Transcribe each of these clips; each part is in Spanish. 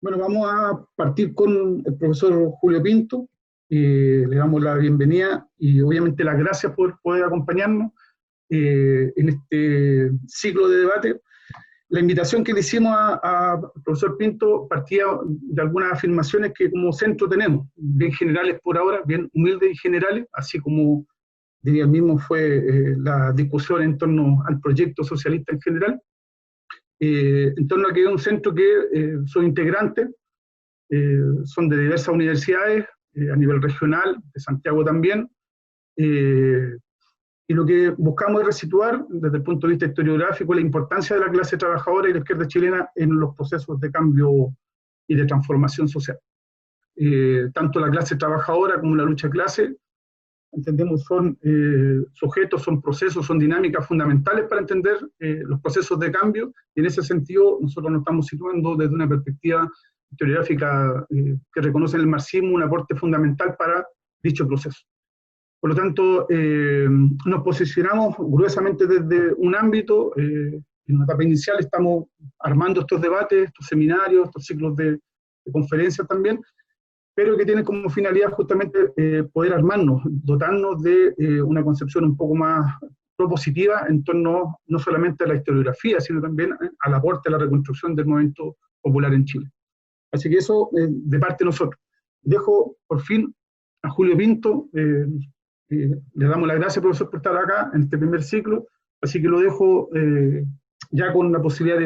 Bueno, vamos a partir con el profesor Julio Pinto. Le damos la bienvenida y obviamente las gracias por poder acompañarnos en este ciclo de debate. La invitación que le hicimos al profesor Pinto partía de algunas afirmaciones que como centro tenemos, bien generales por ahora, bien humildes y generales, así como diría mismo fue la discusión en torno al proyecto socialista en general, en torno a que es un centro que son integrantes, son de diversas universidades a nivel regional, de Santiago también, eh, y lo que buscamos es resituar desde el punto de vista historiográfico la importancia de la clase trabajadora y la izquierda chilena en los procesos de cambio y de transformación social. Tanto la clase trabajadora como la lucha de clase, entendemos, son sujetos, son procesos, son dinámicas fundamentales para entender los procesos de cambio, y en ese sentido nosotros nos estamos situando desde una perspectiva historiográfica que reconoce en el marxismo un aporte fundamental para dicho proceso. Por lo tanto, nos posicionamos gruesamente desde un ámbito, en una etapa inicial estamos armando estos debates, estos seminarios, estos ciclos de conferencias también, pero que tienen como finalidad justamente poder armarnos, dotarnos de una concepción un poco más propositiva en torno no solamente a la historiografía, sino también al aporte a la reconstrucción del movimiento popular en Chile. Así que eso de parte de nosotros. Dejo por fin a Julio Pinto, le damos las gracias, profesor, por estar acá en este primer ciclo, así que lo dejo ya con la posibilidad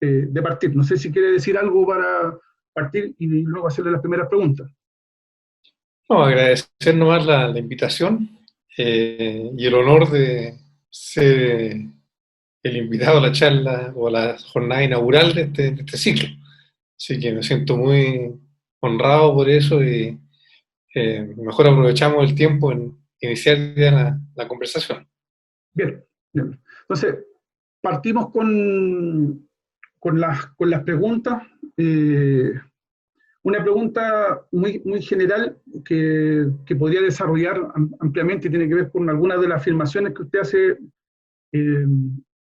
de partir. No sé si quiere decir algo para partir y luego hacerle las primeras preguntas. No, agradecer nomás la invitación y el honor de ser el invitado a la charla o a la jornada inaugural de este ciclo. Así que me siento muy honrado por eso y mejor aprovechamos el tiempo en iniciar ya la conversación. Bien, bien. Entonces, partimos con las preguntas. Una pregunta muy general que podría desarrollar ampliamente y tiene que ver con algunas de las afirmaciones que usted hace, eh,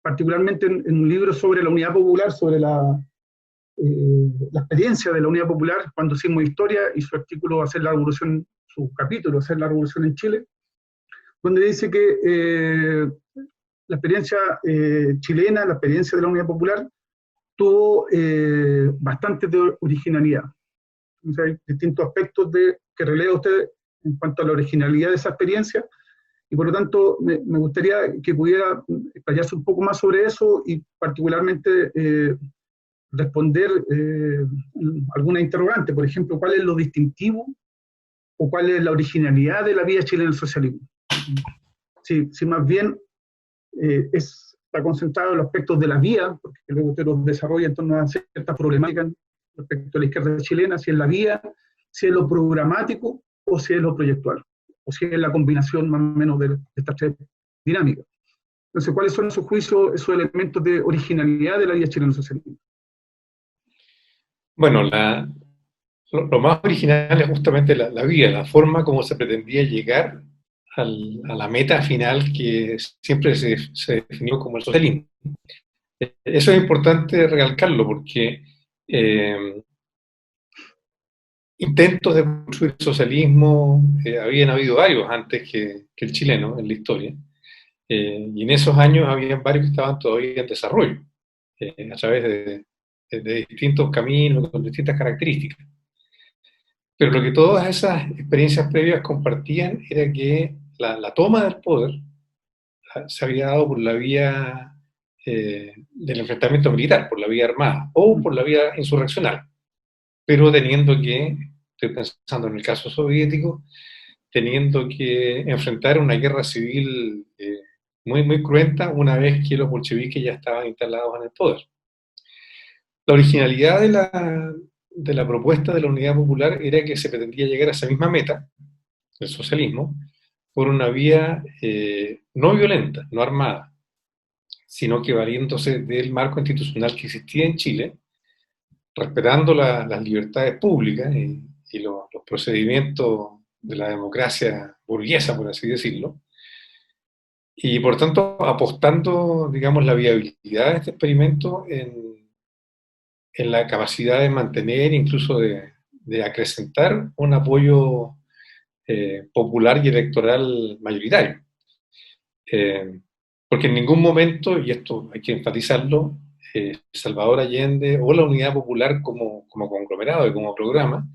particularmente en un libro sobre la Unidad Popular, sobre la experiencia de la Unidad Popular cuando hicimos historia, y su artículo Hacer la Revolución, su capítulo Hacer la Revolución en Chile, donde dice que la experiencia chilena, la experiencia de la Unidad Popular, tuvo bastante de originalidad. O sea, hay distintos aspectos que releva usted en cuanto a la originalidad de esa experiencia, y por lo tanto me gustaría que pudiera explayarse un poco más sobre eso y particularmente responder alguna interrogante. Por ejemplo, ¿cuál es lo distintivo o cuál es la originalidad de la vida chilena en el socialismo? Si más bien está concentrado en los aspectos de la vía, porque luego usted los desarrolla en torno a ciertas problemáticas respecto a la izquierda chilena, si es la vía, si es lo programático o si es lo proyectual, o si es la combinación más o menos de estas tres dinámicas. Entonces, ¿cuáles son, a su juicio, esos elementos de originalidad de la vida chilena socialista? Bueno, lo más original es justamente la vía, la forma como se pretendía llegar a la meta final que siempre se definió como el socialismo. Eso es importante recalcarlo porque intentos de construir socialismo habían habido varios antes que el chileno en la historia, y en esos años había varios que estaban todavía en desarrollo, a través de distintos caminos, con distintas características. Pero lo que todas esas experiencias previas compartían era que la toma del poder se había dado por la vía del enfrentamiento militar, por la vía armada o por la vía insurreccional, pero teniendo que, estoy pensando en el caso soviético, teniendo que enfrentar una guerra civil muy cruenta una vez que los bolcheviques ya estaban instalados en el poder. La originalidad de la propuesta de la Unidad Popular era que se pretendía llegar a esa misma meta, el socialismo, por una vía no violenta, no armada, sino que valiéndose del marco institucional que existía en Chile, respetando las libertades públicas y los procedimientos de la democracia burguesa, por así decirlo, y por tanto apostando, digamos, la viabilidad de este experimento en la capacidad de mantener, incluso de acrecentar un apoyo popular y electoral mayoritario. Porque en ningún momento, y esto hay que enfatizarlo, Salvador Allende o la Unidad Popular como conglomerado y como programa,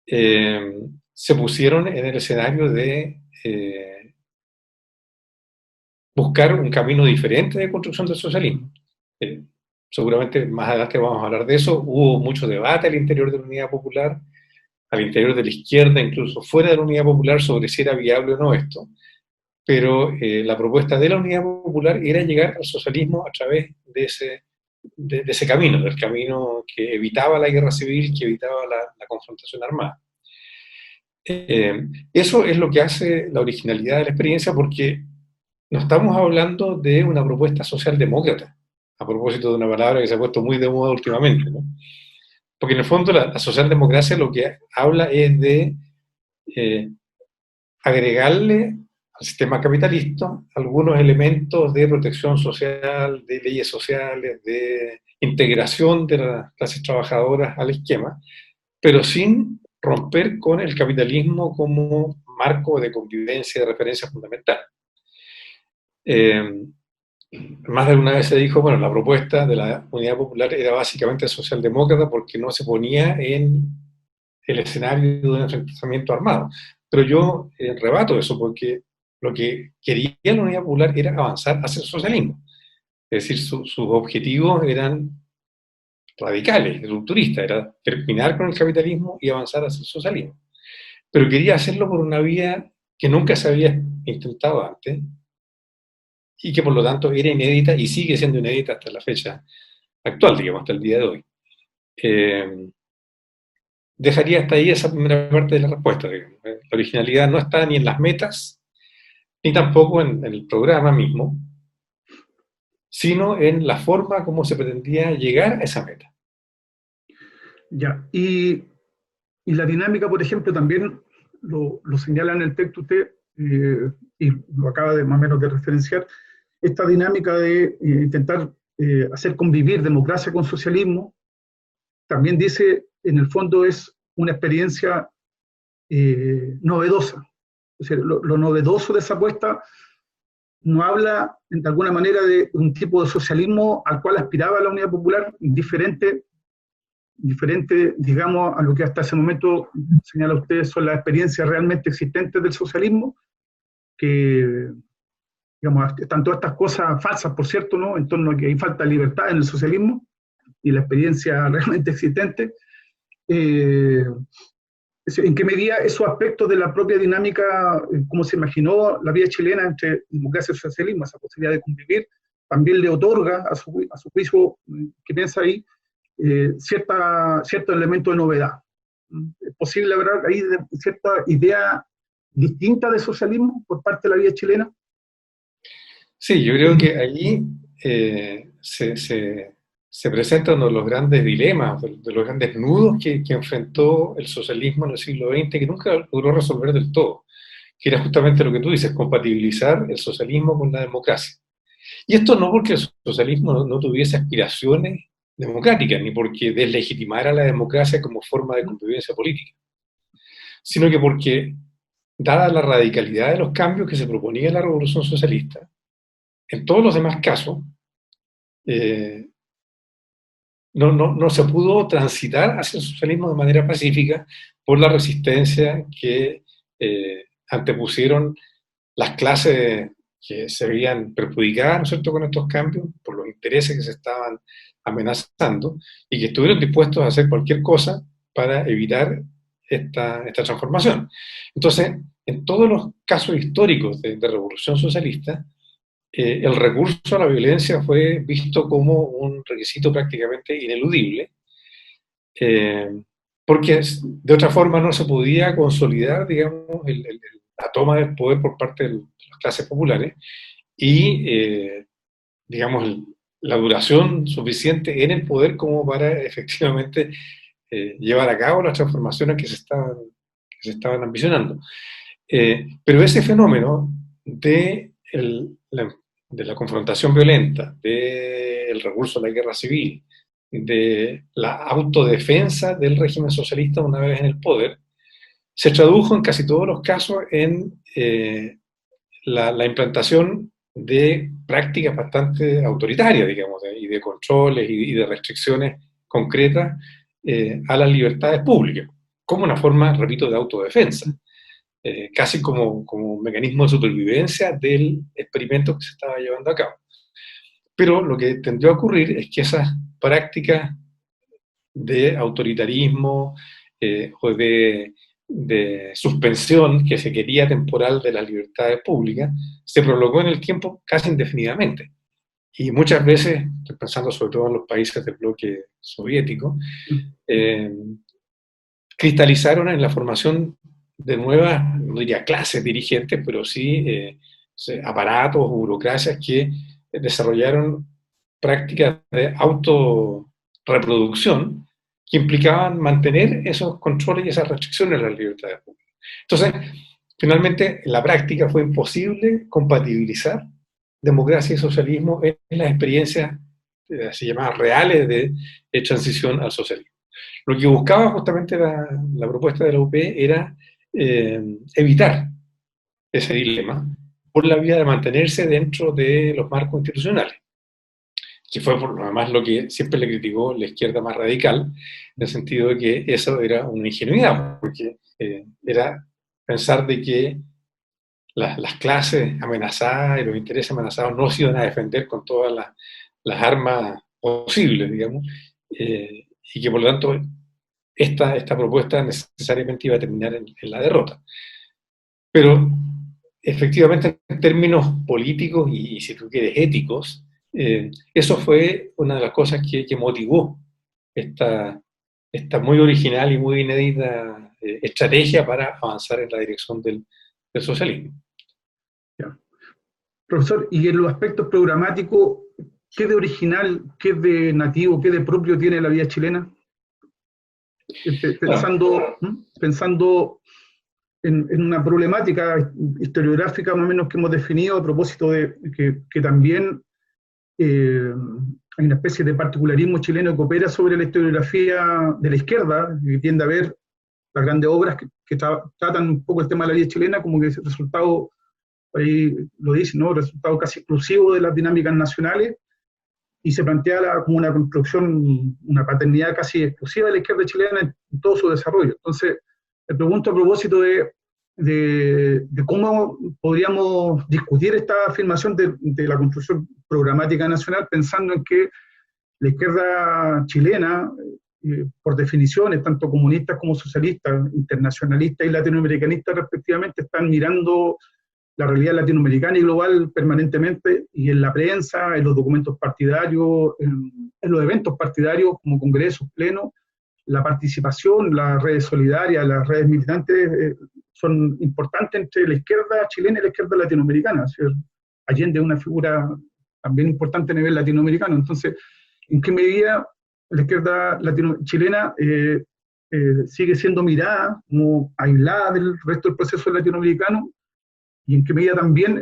se pusieron en el escenario de buscar un camino diferente de construcción del socialismo. Seguramente más adelante vamos a hablar de eso. Hubo mucho debate al interior de la Unidad Popular, al interior de la izquierda, incluso fuera de la Unidad Popular, sobre si era viable o no esto. Pero la propuesta de la Unidad Popular era llegar al socialismo a través de ese camino, del camino que evitaba la guerra civil, que evitaba la confrontación armada. Eso es lo que hace la originalidad de la experiencia, porque no estamos hablando de una propuesta socialdemócrata, a propósito de una palabra que se ha puesto muy de moda últimamente, ¿no? Porque en el fondo la socialdemocracia lo que habla es de agregarle al sistema capitalista algunos elementos de protección social, de leyes sociales, de integración de las clases trabajadoras al esquema, pero sin romper con el capitalismo como marco de convivencia, de referencia fundamental. Más de una vez se dijo, bueno, la propuesta de la Unidad Popular era básicamente socialdemócrata porque no se ponía en el escenario de un enfrentamiento armado. Pero yo rebato eso, porque lo que quería la Unidad Popular era avanzar hacia el socialismo. Es decir, sus objetivos eran radicales, rupturistas, era terminar con el capitalismo y avanzar hacia el socialismo. Pero quería hacerlo por una vía que nunca se había intentado antes y que por lo tanto era inédita y sigue siendo inédita hasta la fecha actual, digamos, hasta el día de hoy. Dejaría hasta ahí esa primera parte de la respuesta. Digamos. La originalidad no está ni en las metas, ni tampoco en el programa mismo, sino en la forma como se pretendía llegar a esa meta. Ya, y la dinámica, por ejemplo, también lo señala en el texto usted, y lo acaba de más o menos de referenciar, esta dinámica de intentar hacer convivir democracia con socialismo, también dice, en el fondo es una experiencia novedosa. O sea, lo novedoso de esa apuesta no habla, de alguna manera, de un tipo de socialismo al cual aspiraba la Unidad Popular, diferente, digamos, a lo que hasta ese momento, señala usted, son las experiencias realmente existentes del socialismo, que, digamos, están todas estas cosas falsas, por cierto, ¿no? En torno a que hay falta de libertad en el socialismo y la experiencia realmente existente. ¿En qué medida esos aspectos de la propia dinámica, como se imaginó la vida chilena entre democracia y socialismo, esa posibilidad de convivir, también le otorga a su juicio, que piensa ahí, cierto elemento de novedad? ¿Es posible hablar ahí de cierta idea distinta de socialismo por parte de la vida chilena? Sí, yo creo que allí se presenta uno de los grandes dilemas, de los grandes nudos que enfrentó el socialismo en el siglo XX, que nunca logró resolver del todo, que era justamente lo que tú dices, compatibilizar el socialismo con la democracia. Y esto no porque el socialismo no tuviese aspiraciones democráticas, ni porque deslegitimara la democracia como forma de convivencia política, sino que porque, dada la radicalidad de los cambios que se proponía en la Revolución Socialista, en todos los demás casos, no se pudo transitar hacia el socialismo de manera pacífica por la resistencia que antepusieron las clases que se veían perjudicadas, ¿no es cierto?, con estos cambios, por los intereses que se estaban amenazando, y que estuvieron dispuestos a hacer cualquier cosa para evitar esta transformación. Entonces, en todos los casos históricos de revolución socialista, el recurso a la violencia fue visto como un requisito prácticamente ineludible, porque de otra forma no se podía consolidar, digamos, la toma del poder por parte de las clases populares y, digamos, la duración suficiente en el poder como para efectivamente llevar a cabo las transformaciones que se estaban ambicionando. Pero ese fenómeno de la confrontación violenta, del recurso a la guerra civil, de la autodefensa del régimen socialista una vez en el poder, se tradujo en casi todos los casos en la implantación de prácticas bastante autoritarias, digamos, y de controles y de restricciones concretas a las libertades públicas, como una forma, repito, de autodefensa, casi como un mecanismo de supervivencia del experimento que se estaba llevando a cabo. Pero lo que tendió a ocurrir es que esas prácticas de autoritarismo o de suspensión que se quería temporal de las libertades públicas se prolongó en el tiempo casi indefinidamente. Y muchas veces, estoy pensando sobre todo en los países del bloque soviético, cristalizaron en la formación de nuevas, no diría clases dirigentes, pero sí aparatos o burocracias que desarrollaron prácticas de autorreproducción que implicaban mantener esos controles y esas restricciones a las libertades públicas. Entonces, finalmente, en la práctica fue imposible compatibilizar democracia y socialismo en las experiencias, se llamaban reales, de transición al socialismo. Lo que buscaba justamente la propuesta de la UP era evitar ese dilema por la vía de mantenerse dentro de los marcos institucionales, que fue por lo demás lo que siempre le criticó la izquierda más radical, en el sentido de que eso era una ingenuidad, porque era pensar de que las clases amenazadas y los intereses amenazados no se iban a defender con todas las armas posibles, digamos, y que por lo tanto esta propuesta necesariamente iba a terminar en la derrota. Pero efectivamente, en términos políticos y si tú quieres éticos, eso fue una de las cosas que motivó esta muy original y muy inédita estrategia para avanzar en la dirección del socialismo. Ya. Profesor, y en los aspectos programáticos, ¿qué de original, qué de nativo, qué de propio tiene la vida chilena? Pensando en una problemática historiográfica más o menos que hemos definido a propósito de que también hay una especie de particularismo chileno que opera sobre la historiografía de la izquierda, que tiende a ver las grandes obras que tratan un poco el tema de la vida chilena como que es resultado, ahí lo dice, ¿no? Resultado casi exclusivo de las dinámicas nacionales, y se plantea como una construcción, una paternidad casi exclusiva de la izquierda chilena en todo su desarrollo. Entonces, me pregunto a propósito de cómo podríamos discutir esta afirmación de la construcción programática nacional, pensando en que la izquierda chilena, por definiciones, tanto comunistas como socialistas, internacionalistas y latinoamericanistas respectivamente, están mirando la realidad latinoamericana y global permanentemente, y en la prensa, en los documentos partidarios, en los eventos partidarios como congresos, plenos, la participación, las redes solidarias, las redes militantes son importantes entre la izquierda chilena y la izquierda latinoamericana. O sea, Allende es una figura también importante a nivel latinoamericano. Entonces, ¿en qué medida la izquierda chilena sigue siendo mirada como aislada del resto del proceso latinoamericano? Y en qué medida también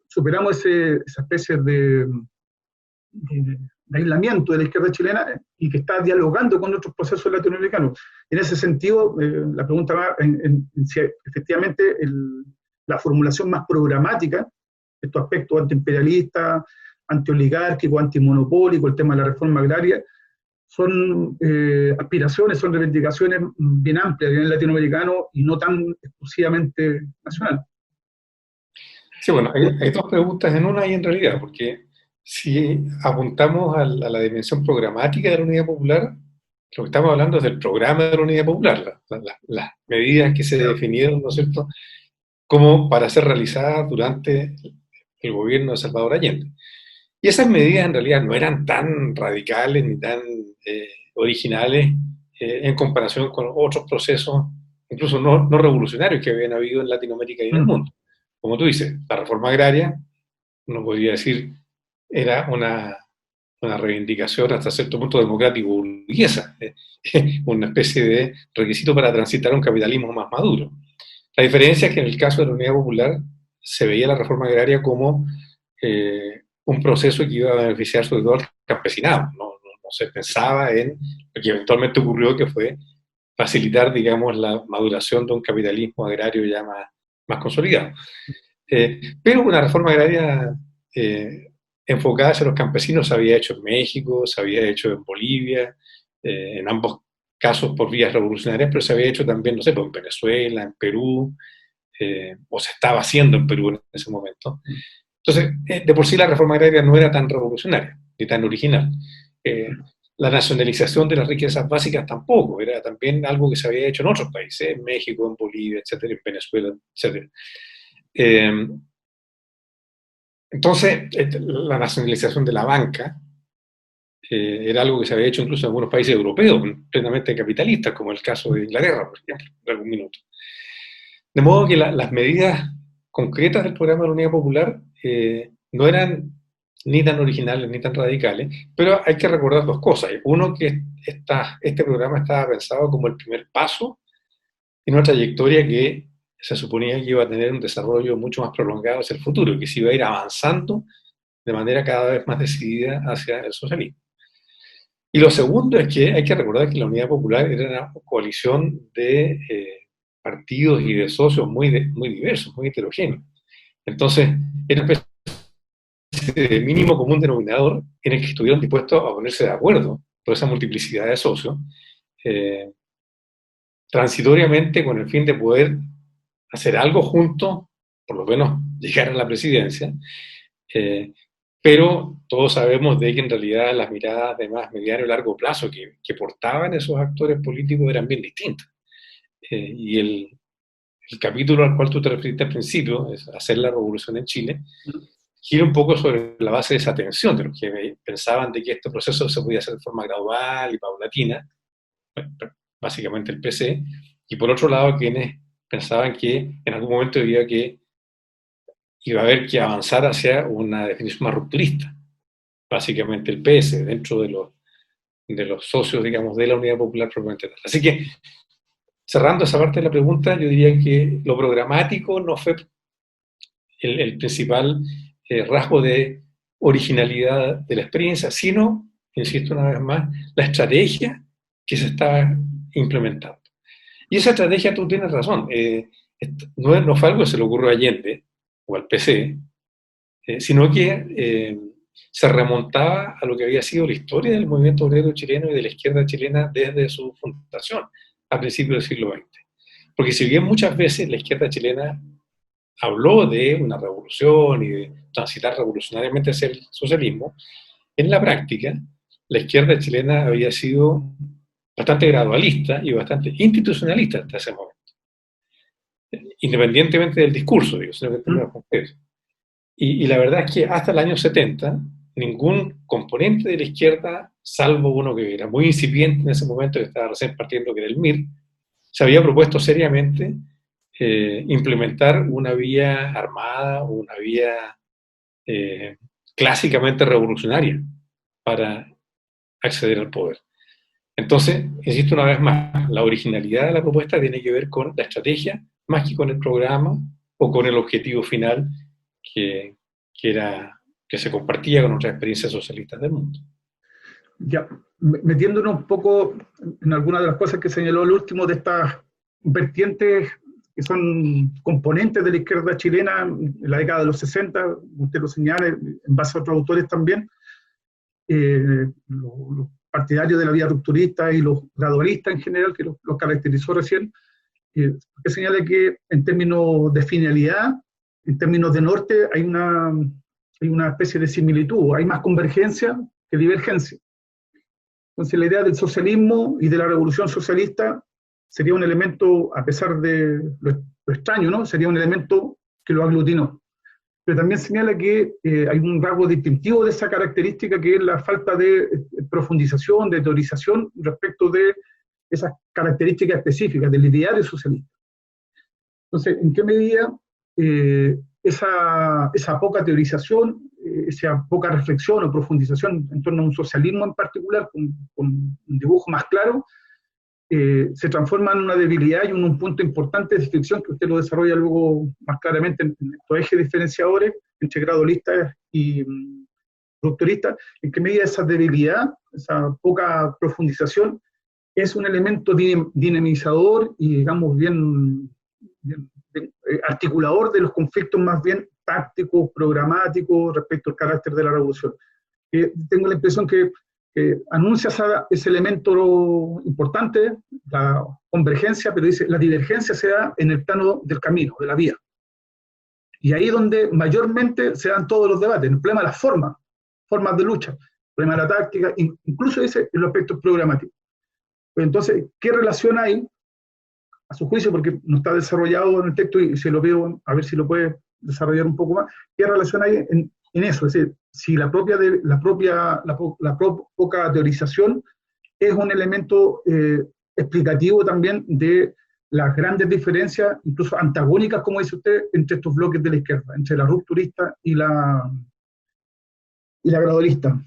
superamos esa especie de aislamiento de la izquierda chilena y que está dialogando con otros procesos latinoamericanos. En ese sentido, la pregunta va en si efectivamente la formulación más programática, estos aspectos antiimperialistas, antioligárquicos, antimonopólicos, el tema de la reforma agraria, son aspiraciones, son reivindicaciones bien amplias a nivel latinoamericano y no tan exclusivamente nacional. Sí, bueno, hay dos preguntas en una y en realidad, porque si apuntamos a la dimensión programática de la Unidad Popular, lo que estamos hablando es del programa de la Unidad Popular, las medidas que se definieron, ¿no es cierto?, como para ser realizadas durante el gobierno de Salvador Allende. Y esas medidas en realidad no eran tan radicales ni tan originales en comparación con otros procesos, incluso no revolucionarios que habían habido en Latinoamérica y en el mundo. Como tú dices, la reforma agraria, uno podría decir, era una reivindicación hasta cierto punto democrático burguesa, una especie de requisito para transitar a un capitalismo más maduro. La diferencia es que en el caso de la Unidad Popular se veía la reforma agraria como un proceso que iba a beneficiar sobre todo al campesinado, no se pensaba en lo que eventualmente ocurrió, que fue facilitar, digamos, la maduración de un capitalismo agrario ya más consolidado. Pero una reforma agraria enfocada hacia los campesinos se había hecho en México, se había hecho en Bolivia, en ambos casos por vías revolucionarias, pero se había hecho también, no sé, pues en Venezuela, en Perú, o se estaba haciendo en Perú en ese momento. Entonces, de por sí la reforma agraria no era tan revolucionaria, ni tan original. La nacionalización de las riquezas básicas tampoco, era también algo que se había hecho en otros países, en México, en Bolivia, etcétera, en Venezuela, etcétera. Entonces, la nacionalización de la banca era algo que se había hecho incluso en algunos países europeos, plenamente capitalistas, como el caso de Inglaterra, por ejemplo, en algún minuto. De modo que las medidas concretas del programa de la Unidad Popular no eran ni tan originales ni tan radicales, pero hay que recordar dos cosas. Uno, que este programa estaba pensado como el primer paso en una trayectoria que se suponía que iba a tener un desarrollo mucho más prolongado hacia el futuro, que se iba a ir avanzando de manera cada vez más decidida hacia el socialismo. Y lo segundo es que hay que recordar que la Unidad Popular era una coalición de partidos y de socios muy diversos, muy heterogéneos. Entonces, era una especie de mínimo común denominador en el que estuvieron dispuestos a ponerse de acuerdo por esa multiplicidad de socios, transitoriamente con el fin de poder hacer algo juntos, por lo menos llegar a la presidencia, pero todos sabemos de que en realidad las miradas de más mediano y largo plazo que portaban esos actores políticos eran bien distintas. Y el capítulo al cual tú te referiste al principio, es hacer la revolución en Chile, gira un poco sobre la base de esa tensión, de los que pensaban de que este proceso se podía hacer de forma gradual y paulatina, básicamente el PC, y por otro lado quienes pensaban que en algún momento iba a haber que avanzar hacia una definición más rupturista, básicamente el PS, dentro de los socios, digamos, de la Unidad Popular propiamente tal. Así que, cerrando esa parte de la pregunta, yo diría que lo programático no fue el principal rasgo de originalidad de la experiencia, sino, insisto una vez más, la estrategia que se estaba implementando. Y esa estrategia, tú tienes razón, no fue algo que se le ocurrió a Allende o al PC, sino que se remontaba a lo que había sido la historia del movimiento obrero chileno y de la izquierda chilena desde su fundación, a principios del siglo XX. Porque si bien muchas veces la izquierda chilena habló de una revolución y de transitar revolucionariamente hacia el socialismo, en la práctica la izquierda chilena había sido bastante gradualista y bastante institucionalista hasta ese momento. Independientemente del discurso, digo, sino que en concreto. Y la verdad es que hasta el año 70, ningún componente de la izquierda, salvo uno que era muy incipiente en ese momento, que estaba recién partiendo, que era el MIR, se había propuesto seriamente implementar una vía armada o una vía clásicamente revolucionaria para acceder al poder. Entonces, insisto una vez más, la originalidad de la propuesta tiene que ver con la estrategia más que con el programa o con el objetivo final que se compartía con otras experiencias socialistas del mundo. Ya, metiéndonos un poco en algunas de las cosas que señaló el último de estas vertientes que son componentes de la izquierda chilena en la década de los 60, usted lo señala, en base a otros autores también, los partidarios de la vía rupturista y los gradualistas en general, que los caracterizó recién, que señala que en términos de finalidad, en términos de norte, hay una especie de similitud, hay más convergencia que divergencia. Entonces la idea del socialismo y de la revolución socialista sería un elemento, a pesar de lo extraño, ¿no? Sería un elemento que lo aglutinó. Pero también señala que hay un rasgo distintivo de esa característica, que es la falta de profundización, de teorización respecto de esas características específicas del ideario socialista. Entonces, ¿en qué medida esa poca teorización, esa poca reflexión o profundización en torno a un socialismo en particular, con un dibujo más claro, se transforma en una debilidad y en un punto importante de distinción que usted lo desarrolla luego más claramente en estos ejes diferenciadores entre gradualistas y rupturista, en qué medida esa debilidad, esa poca profundización, es un elemento dinamizador y, digamos, bien articulador de los conflictos más bien tácticos, programáticos respecto al carácter de la revolución. Tengo la impresión que anuncia ese elemento importante, la convergencia, pero dice la divergencia se da en el plano del camino, de la vía. Y ahí es donde mayormente se dan todos los debates, el problema de las formas de lucha, el problema de la táctica, incluso dice en los aspectos programáticos. Entonces, ¿qué relación hay, a su juicio, porque no está desarrollado en el texto y se lo pido a ver si lo puede desarrollar un poco más, qué relación hay en eso? Es decir, si la poca teorización es un elemento explicativo también de las grandes diferencias, incluso antagónicas, como dice usted, entre estos bloques de la izquierda, entre la rupturista y la gradualista.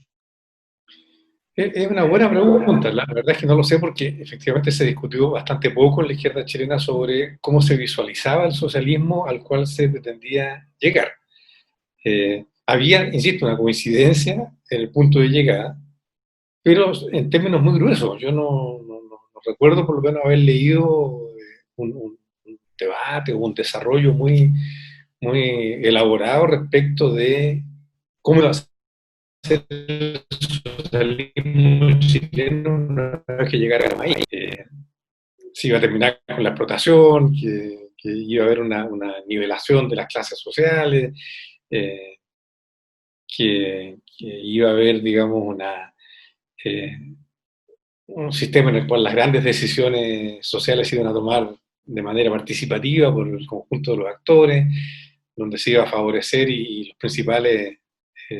Es una buena pregunta, la verdad es que no lo sé porque efectivamente se discutió bastante poco en la izquierda chilena sobre cómo se visualizaba el socialismo al cual se pretendía llegar. Había, insisto, una coincidencia en el punto de llegada, pero en términos muy gruesos. Yo no recuerdo por lo menos haber leído un debate o un desarrollo muy elaborado respecto de cómo iba a ser el socialismo chileno una vez que llegara a Maíz. Se iba a terminar con la explotación, que iba a haber una nivelación de las clases sociales, que iba a haber, digamos, un sistema en el cual las grandes decisiones sociales se iban a tomar de manera participativa por el conjunto de los actores, donde se iba a favorecer y los principales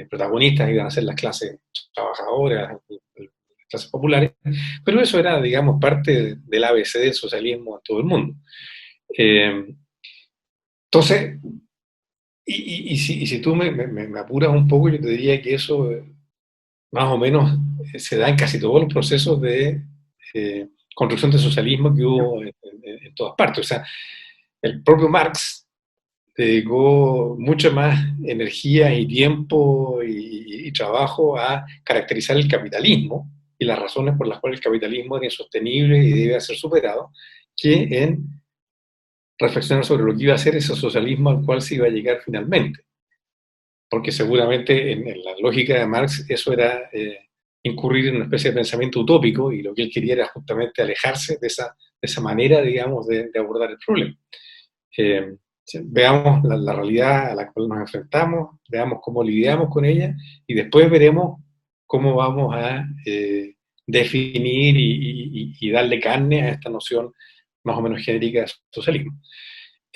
protagonistas iban a ser las clases trabajadoras, las clases populares, pero eso era, digamos, parte del ABC del socialismo en todo el mundo. Entonces, si tú me apuras un poco, yo te diría que eso más o menos se da en casi todos los procesos de construcción de socialismo que hubo en todas partes. O sea, el propio Marx dedicó mucha más energía y tiempo y trabajo a caracterizar el capitalismo y las razones por las cuales el capitalismo era insostenible y debe ser superado, que en reflexionar sobre lo que iba a ser ese socialismo al cual se iba a llegar finalmente. Porque seguramente en la lógica de Marx eso era incurrir en una especie de pensamiento utópico y lo que él quería era justamente alejarse de esa manera, digamos, de abordar el problema. Veamos la realidad a la cual nos enfrentamos, veamos cómo lidiamos con ella y después veremos cómo vamos a definir y darle carne a esta noción más o menos genérica de socialismo.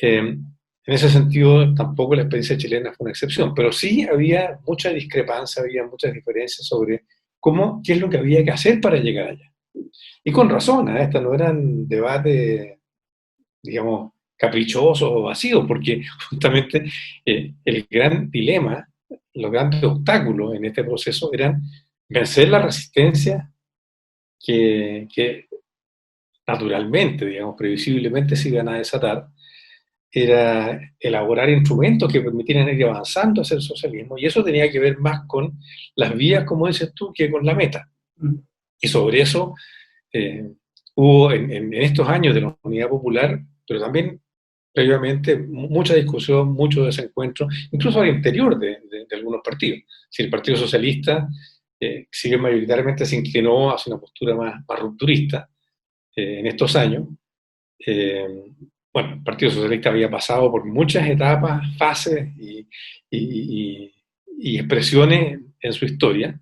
En ese sentido, tampoco la experiencia chilena fue una excepción, pero sí había mucha discrepancia, había muchas diferencias sobre qué es lo que había que hacer para llegar allá. Y con razón, estas no eran debates, digamos, caprichosos o vacíos, porque justamente el gran dilema, los grandes obstáculos en este proceso eran vencer la resistencia que naturalmente, digamos, previsiblemente se iban a desatar, era elaborar instrumentos que permitieran ir avanzando hacia el socialismo, y eso tenía que ver más con las vías, como dices tú, que con la meta. Y sobre eso hubo en estos años de la Unidad Popular, pero también previamente, mucha discusión, mucho desencuentro, incluso al interior de algunos partidos. Si el Partido Socialista, si bien mayoritariamente se inclinó hacia una postura más rupturista en estos años, bueno, el Partido Socialista había pasado por muchas etapas, fases y expresiones en su historia,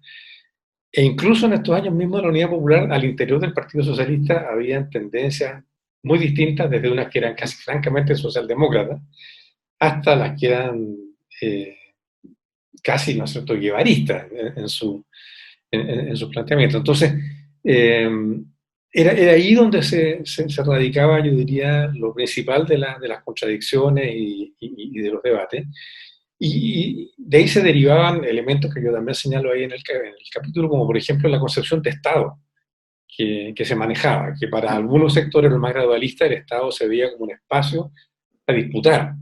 e incluso en estos años mismos de la Unidad Popular, al interior del Partido Socialista habían tendencias muy distintas, desde unas que eran casi francamente socialdemócratas, hasta las que eran casi, ¿no es cierto?, guevaristas en sus planteamientos. Entonces, era ahí donde se radicaba, yo diría, lo principal de las contradicciones y de los debates. Y de ahí se derivaban elementos que yo también señalo ahí en el capítulo, como por ejemplo la concepción de Estado que se manejaba, que para algunos sectores, los más gradualistas, el Estado se veía como un espacio a disputar,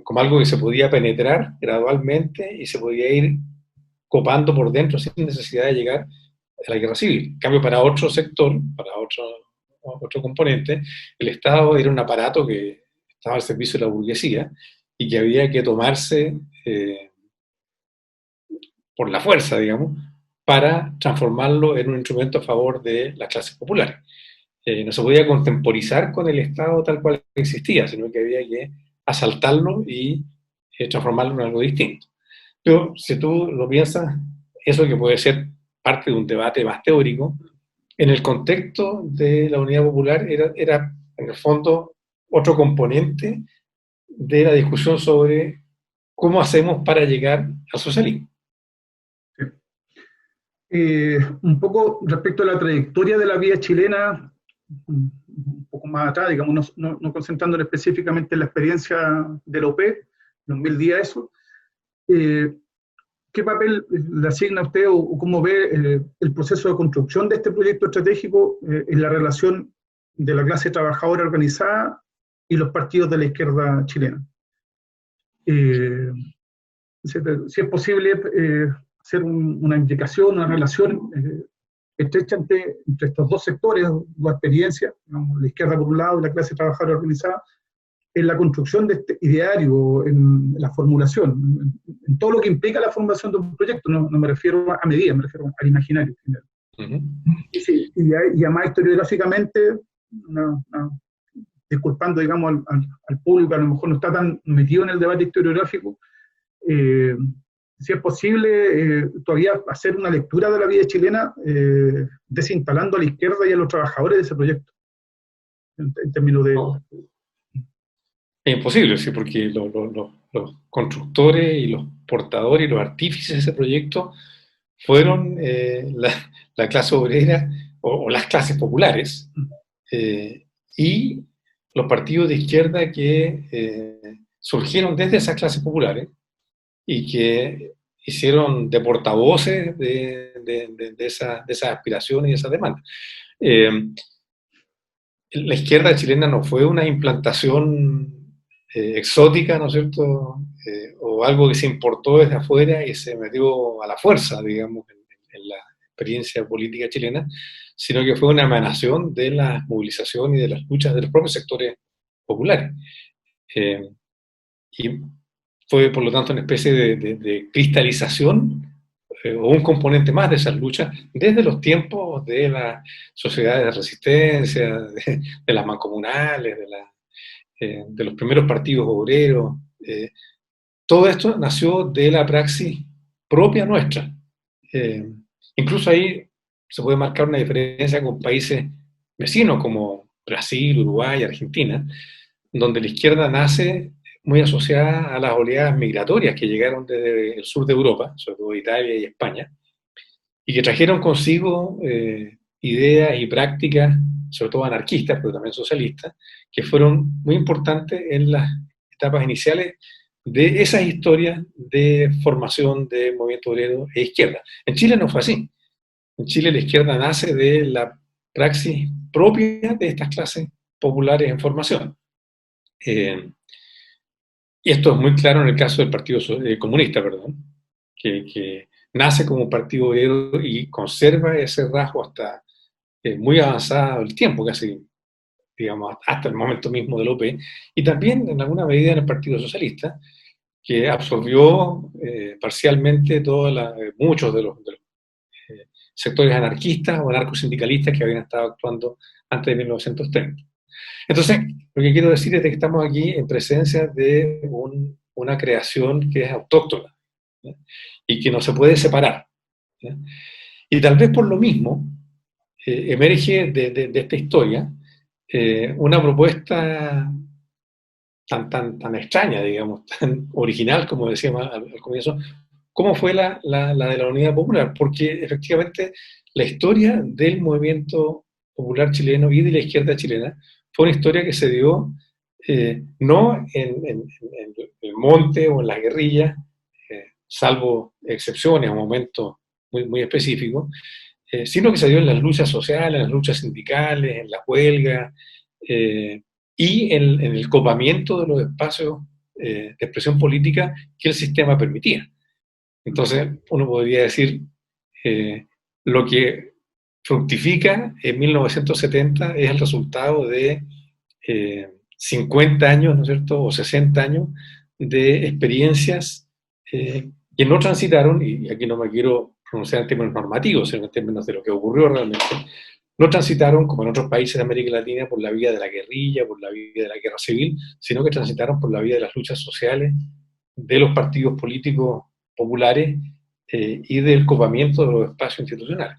como algo que se podía penetrar gradualmente y se podía ir copando por dentro sin necesidad de llegar a la guerra civil. En cambio, para otro sector, para otro componente, el Estado era un aparato que estaba al servicio de la burguesía y que había que tomarse por la fuerza, digamos, para transformarlo en un instrumento a favor de las clases populares. No se podía contemporizar con el Estado tal cual existía, sino que había que asaltarlo y transformarlo en algo distinto. Pero si tú lo piensas, eso que puede ser parte de un debate más teórico, en el contexto de la Unidad Popular era en el fondo otro componente de la discusión sobre cómo hacemos para llegar al socialismo. Un poco respecto a la trayectoria de la vía chilena, un poco más atrás, digamos, no concentrándolo específicamente en la experiencia de la OP, 2010 eso, ¿qué papel le asigna a usted o cómo ve el proceso de construcción de este proyecto estratégico en la relación de la clase trabajadora organizada y los partidos de la izquierda chilena? Si es posible hacer una implicación, una relación estrecha entre estos dos sectores, dos experiencias, digamos, la izquierda por un lado y la clase trabajadora organizada, en la construcción de este ideario, en la formulación, en todo lo que implica la formulación de un proyecto. No me refiero a medidas, me refiero al imaginario. Y además historiográficamente, disculpando, digamos, al público que a lo mejor no está tan metido en el debate historiográfico, si es posible todavía hacer una lectura de la vida chilena desinstalando a la izquierda y a los trabajadores de ese proyecto, en términos de... Es imposible, sí, porque los constructores y los portadores y los artífices de ese proyecto fueron la clase obrera o las clases populares y los partidos de izquierda que surgieron desde esas clases populares y que hicieron de portavoces de esas aspiraciones y de esas demandas. La izquierda chilena no fue una implantación exótica, ¿no es cierto? O algo que se importó desde afuera y se metió a la fuerza, digamos, en la experiencia política chilena, sino que fue una emanación de la movilización y de las luchas de los propios sectores populares. Y fue, por lo tanto, una especie de cristalización o un componente más de esas luchas desde los tiempos de las sociedades de resistencia, de las mancomunales, de los primeros partidos obreros. Todo esto nació de la praxis propia nuestra. Incluso ahí se puede marcar una diferencia con países vecinos como Brasil, Uruguay, Argentina, donde la izquierda nace muy asociada a las oleadas migratorias que llegaron desde el sur de Europa, sobre todo Italia y España, y que trajeron consigo ideas y prácticas, sobre todo anarquistas, pero también socialistas, que fueron muy importantes en las etapas iniciales de esas historias de formación de movimiento obrero e izquierda. En Chile no fue así. En Chile la izquierda nace de la praxis propia de estas clases populares en formación. Y esto es muy claro en el caso del Partido Comunista, perdón, que nace como partido obrero y conserva ese rasgo hasta muy avanzado el tiempo, casi, digamos, hasta el momento mismo del OP, y también en alguna medida en el Partido Socialista, que absorbió parcialmente muchos de los sectores anarquistas o anarcosindicalistas que habían estado actuando antes de 1930. Entonces, lo que quiero decir es que estamos aquí en presencia de una creación que es autóctona, ¿ya? Y que no se puede separar, ¿ya? Y tal vez por lo mismo emerge de esta historia una propuesta tan extraña, digamos, tan original, como decíamos al comienzo, como fue la de la Unidad Popular, porque efectivamente la historia del movimiento popular chileno y de la izquierda chilena fue una historia que se dio no en el monte o en las guerrillas, salvo excepciones o momentos muy específicos, sino que se dio en las luchas sociales, en las luchas sindicales, en las huelgas, y en el copamiento de los espacios de expresión política que el sistema permitía. Entonces, uno podría decir, lo que fructifica en 1970 es el resultado de 50 años, ¿no es cierto?, o 60 años de experiencias que no transitaron, y aquí no me quiero pronunciar en términos normativos, sino en términos de lo que ocurrió realmente, no transitaron, como en otros países de América Latina, por la vía de la guerrilla, por la vía de la guerra civil, sino que transitaron por la vía de las luchas sociales, de los partidos políticos populares y del copamiento de los espacios institucionales.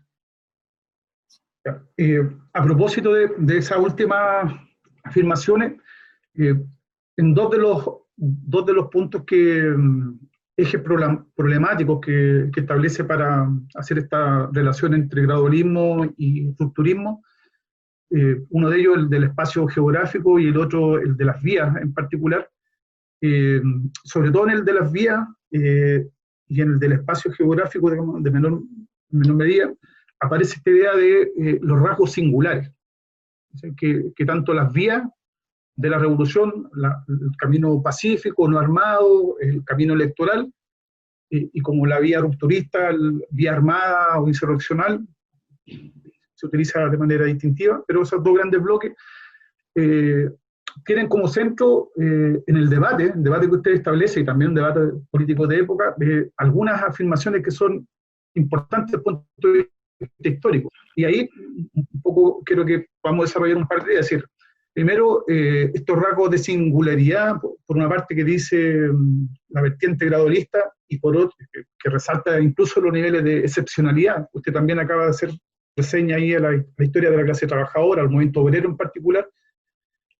A propósito de esas últimas afirmaciones, en dos de los puntos ejes problemáticos que establece para hacer esta relación entre gradualismo y rupturismo, uno de ellos el del espacio geográfico y el otro el de las vías en particular, sobre todo en el de las vías y en el del espacio geográfico de menor medida, aparece esta idea de los rasgos singulares, que tanto las vías de la revolución, el camino pacífico, no armado, el camino electoral, y como la vía rupturista, vía armada o insurreccional, se utiliza de manera distintiva, pero esos dos grandes bloques tienen como centro en el debate que usted establece, y también un debate político de época, algunas afirmaciones que son importantes desde el punto de vista histórico. Y ahí un poco quiero que vamos a desarrollar un par de ideas. Es decir, primero, estos rasgos de singularidad, por una parte que dice la vertiente gradualista, y por otra que resalta incluso los niveles de excepcionalidad. Usted también acaba de hacer reseña ahí a la historia de la clase trabajadora, al movimiento obrero en particular,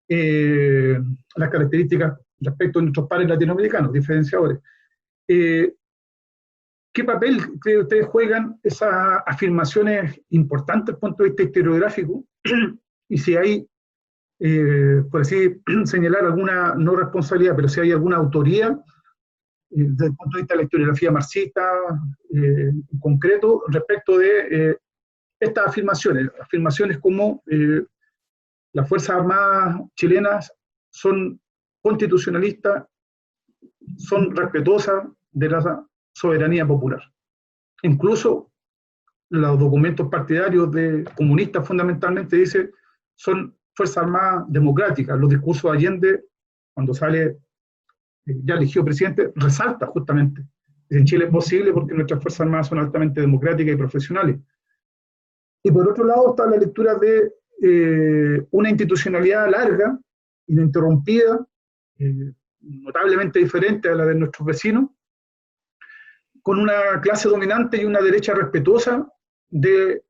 las características respecto a nuestros pares latinoamericanos, diferenciadores. ¿Qué papel creen ustedes juegan esas afirmaciones importantes desde el punto de vista historiográfico? Y si hay, por así señalar, alguna, no responsabilidad, pero si hay alguna autoría desde el punto de vista de la historiografía marxista en concreto, respecto de estas afirmaciones como las Fuerzas Armadas chilenas son constitucionalistas, son respetuosas de la soberanía popular. Incluso los documentos partidarios de comunistas fundamentalmente dicen son Fuerzas Armadas democráticas. Los discursos de Allende, cuando sale ya elegido presidente, resalta justamente. En Chile es posible porque nuestras Fuerzas Armadas son altamente democráticas y profesionales. Y por otro lado está la lectura de una institucionalidad larga, ininterrumpida, notablemente diferente a la de nuestros vecinos, con una clase dominante y una derecha respetuosa de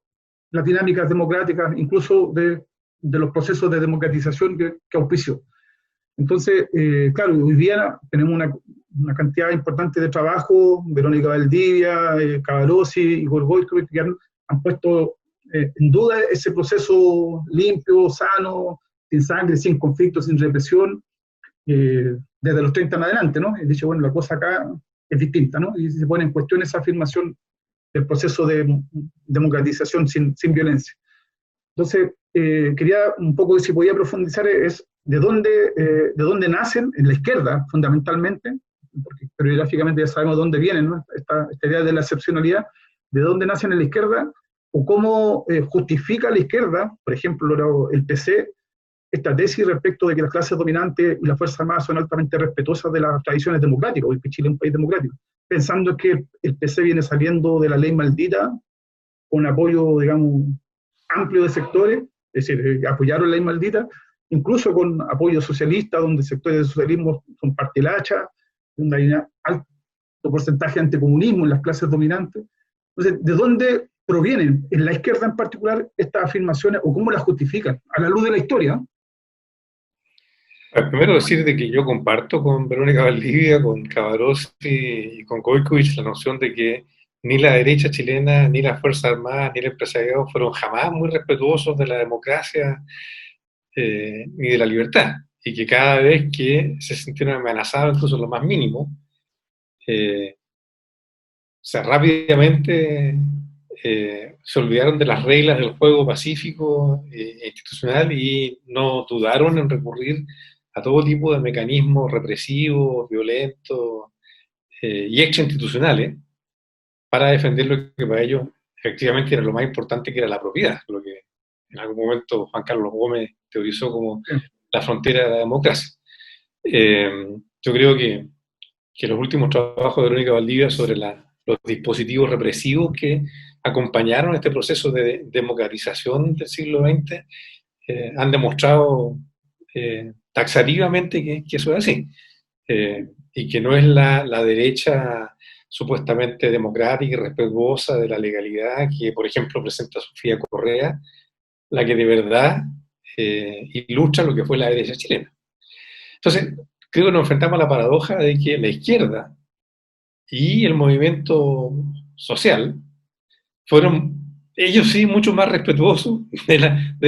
las dinámicas democráticas, incluso de los procesos de democratización que auspició. Entonces, claro, hoy día tenemos una cantidad importante de trabajo, Verónica Valdivia, Cavarossi y Gorgoy, que han puesto en duda ese proceso limpio, sano, sin sangre, sin conflicto, sin represión, desde los 30 en adelante, ¿no? Y dice, bueno, la cosa acá es distinta, ¿no? Y se pone en cuestión esa afirmación del proceso de democratización sin violencia. Entonces, quería un poco, si podía profundizar, es de dónde nacen, en la izquierda, fundamentalmente, porque historiográficamente ya sabemos de dónde vienen, ¿no? Esta idea de la excepcionalidad, de dónde nacen en la izquierda, o cómo justifica la izquierda, por ejemplo, el PC, esta tesis respecto de que las clases dominantes y las Fuerzas Armadas son altamente respetuosas de las tradiciones democráticas, porque Chile es un país democrático, pensando que el PC viene saliendo de la ley maldita con apoyo, digamos, amplio de sectores, es decir, apoyaron la ley maldita, incluso con apoyo socialista, donde sectores del socialismo son parte del hacha, donde hay un alto porcentaje de anticomunismo en las clases dominantes. Entonces, ¿de dónde provienen, en la izquierda en particular, estas afirmaciones, o cómo las justifican, a la luz de la historia? Primero decir de que yo comparto con Verónica Valdivia, con Cavarossi y con Gojkovic la noción de que ni la derecha chilena, ni las Fuerzas Armadas, ni el empresariado fueron jamás muy respetuosos de la democracia ni de la libertad, y que cada vez que se sintieron amenazados, incluso lo más mínimo, rápidamente se olvidaron de las reglas del juego pacífico e institucional y no dudaron en recurrir a todo tipo de mecanismos represivos, violentos y extrainstitucionales para defender lo que para ellos efectivamente era lo más importante, que era la propiedad, lo que en algún momento Juan Carlos Gómez teorizó como la frontera de la democracia. Yo creo que los últimos trabajos de Verónica Valdivia sobre los dispositivos represivos que acompañaron este proceso de democratización del siglo XX han demostrado taxativamente que eso es así, y que no es la derecha supuestamente democrática y respetuosa de la legalidad que, por ejemplo, presenta Sofía Correa, la que de verdad ilustra lo que fue la derecha chilena. Entonces, creo que nos enfrentamos a la paradoja de que la izquierda y el movimiento social fueron, ellos sí, mucho más respetuosos de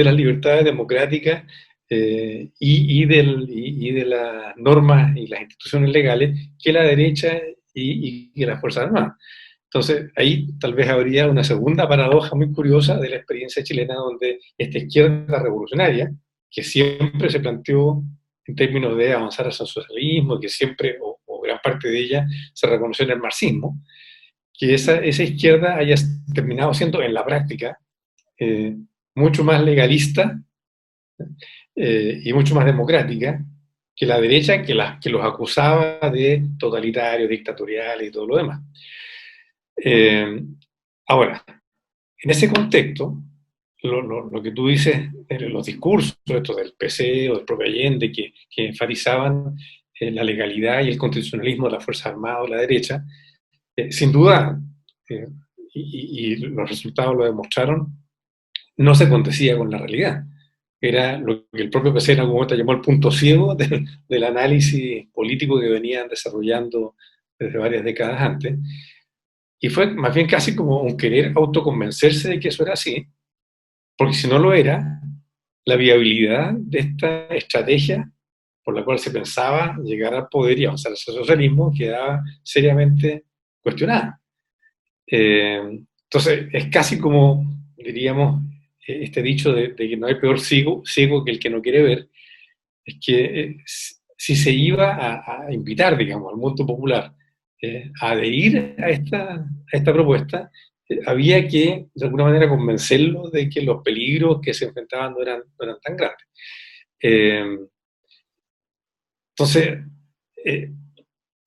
las libertades democráticas y de las normas y las instituciones legales que la derecha y las Fuerzas Armadas. Entonces, ahí tal vez habría una segunda paradoja muy curiosa de la experiencia chilena, donde esta izquierda revolucionaria, que siempre se planteó en términos de avanzar hacia el socialismo, que siempre, o gran parte de ella, se reconoció en el marxismo, que esa izquierda haya terminado siendo, en la práctica, mucho más legalista y mucho más democrática que la derecha, que los acusaba de totalitarios, dictatoriales y todo lo demás. Ahora, en ese contexto, lo que tú dices, los discursos estos del PC o del propio Allende que enfatizaban la legalidad y el constitucionalismo de las Fuerzas Armadas o la derecha, sin duda, y los resultados lo demostraron, no se acontecía con la realidad. Era lo que el propio PC en algún momento llamó el punto ciego del análisis político que venían desarrollando desde varias décadas antes. Y fue más bien casi como un querer autoconvencerse de que eso era así, porque si no lo era, la viabilidad de esta estrategia por la cual se pensaba llegar al poder y avanzar hacia el socialismo quedaba seriamente cuestionada. Entonces, es casi como, diríamos, este dicho de que no hay peor ciego que el que no quiere ver, es que si se iba a invitar, digamos, al mundo popular a adherir a esta propuesta, había que, de alguna manera, convencerlo de que los peligros que se enfrentaban no eran tan grandes. Entonces,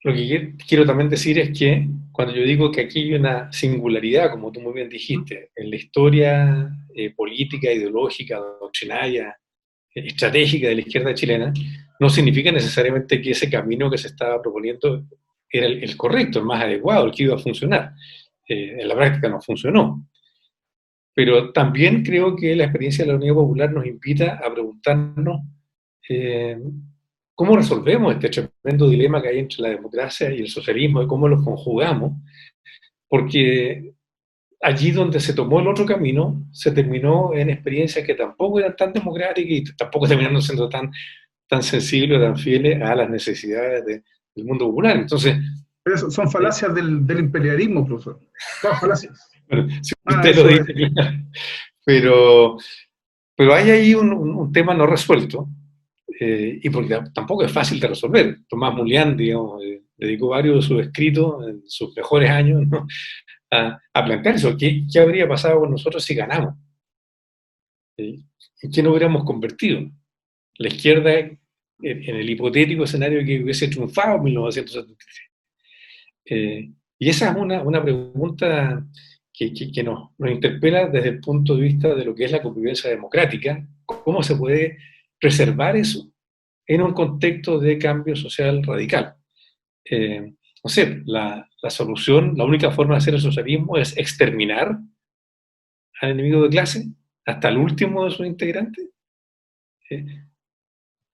lo que quiero también decir es que cuando yo digo que aquí hay una singularidad, como tú muy bien dijiste, en la historia política, ideológica, doctrinaria, estratégica de la izquierda chilena, no significa necesariamente que ese camino que se estaba proponiendo era el correcto, el más adecuado, el que iba a funcionar. En la práctica no funcionó. Pero también creo que la experiencia de la Unidad Popular nos invita a preguntarnos cómo resolvemos este tremendo dilema que hay entre la democracia y el socialismo y cómo los conjugamos, porque allí donde se tomó el otro camino, se terminó en experiencias que tampoco eran tan democráticas y tampoco terminaron siendo tan sensibles o tan fieles a las necesidades del mundo popular. Entonces, pero son falacias del imperialismo, profesor. Todas falacias. Bueno, si usted lo dice, claro. Pero hay ahí un tema no resuelto, y porque tampoco es fácil de resolver. Tomás Mulián, digamos, dedicó varios de sus escritos en sus mejores años, ¿no?, a plantear eso. ¿Qué habría pasado con nosotros si ganamos? ¿En qué nos hubiéramos convertido? La izquierda, en el hipotético escenario que hubiese triunfado en 1973. Y esa es una pregunta que nos interpela desde el punto de vista de lo que es la convivencia democrática. ¿Cómo se puede preservar eso en un contexto de cambio social radical? No sé, la solución, la única forma de hacer el socialismo es exterminar al enemigo de clase hasta el último de sus integrantes.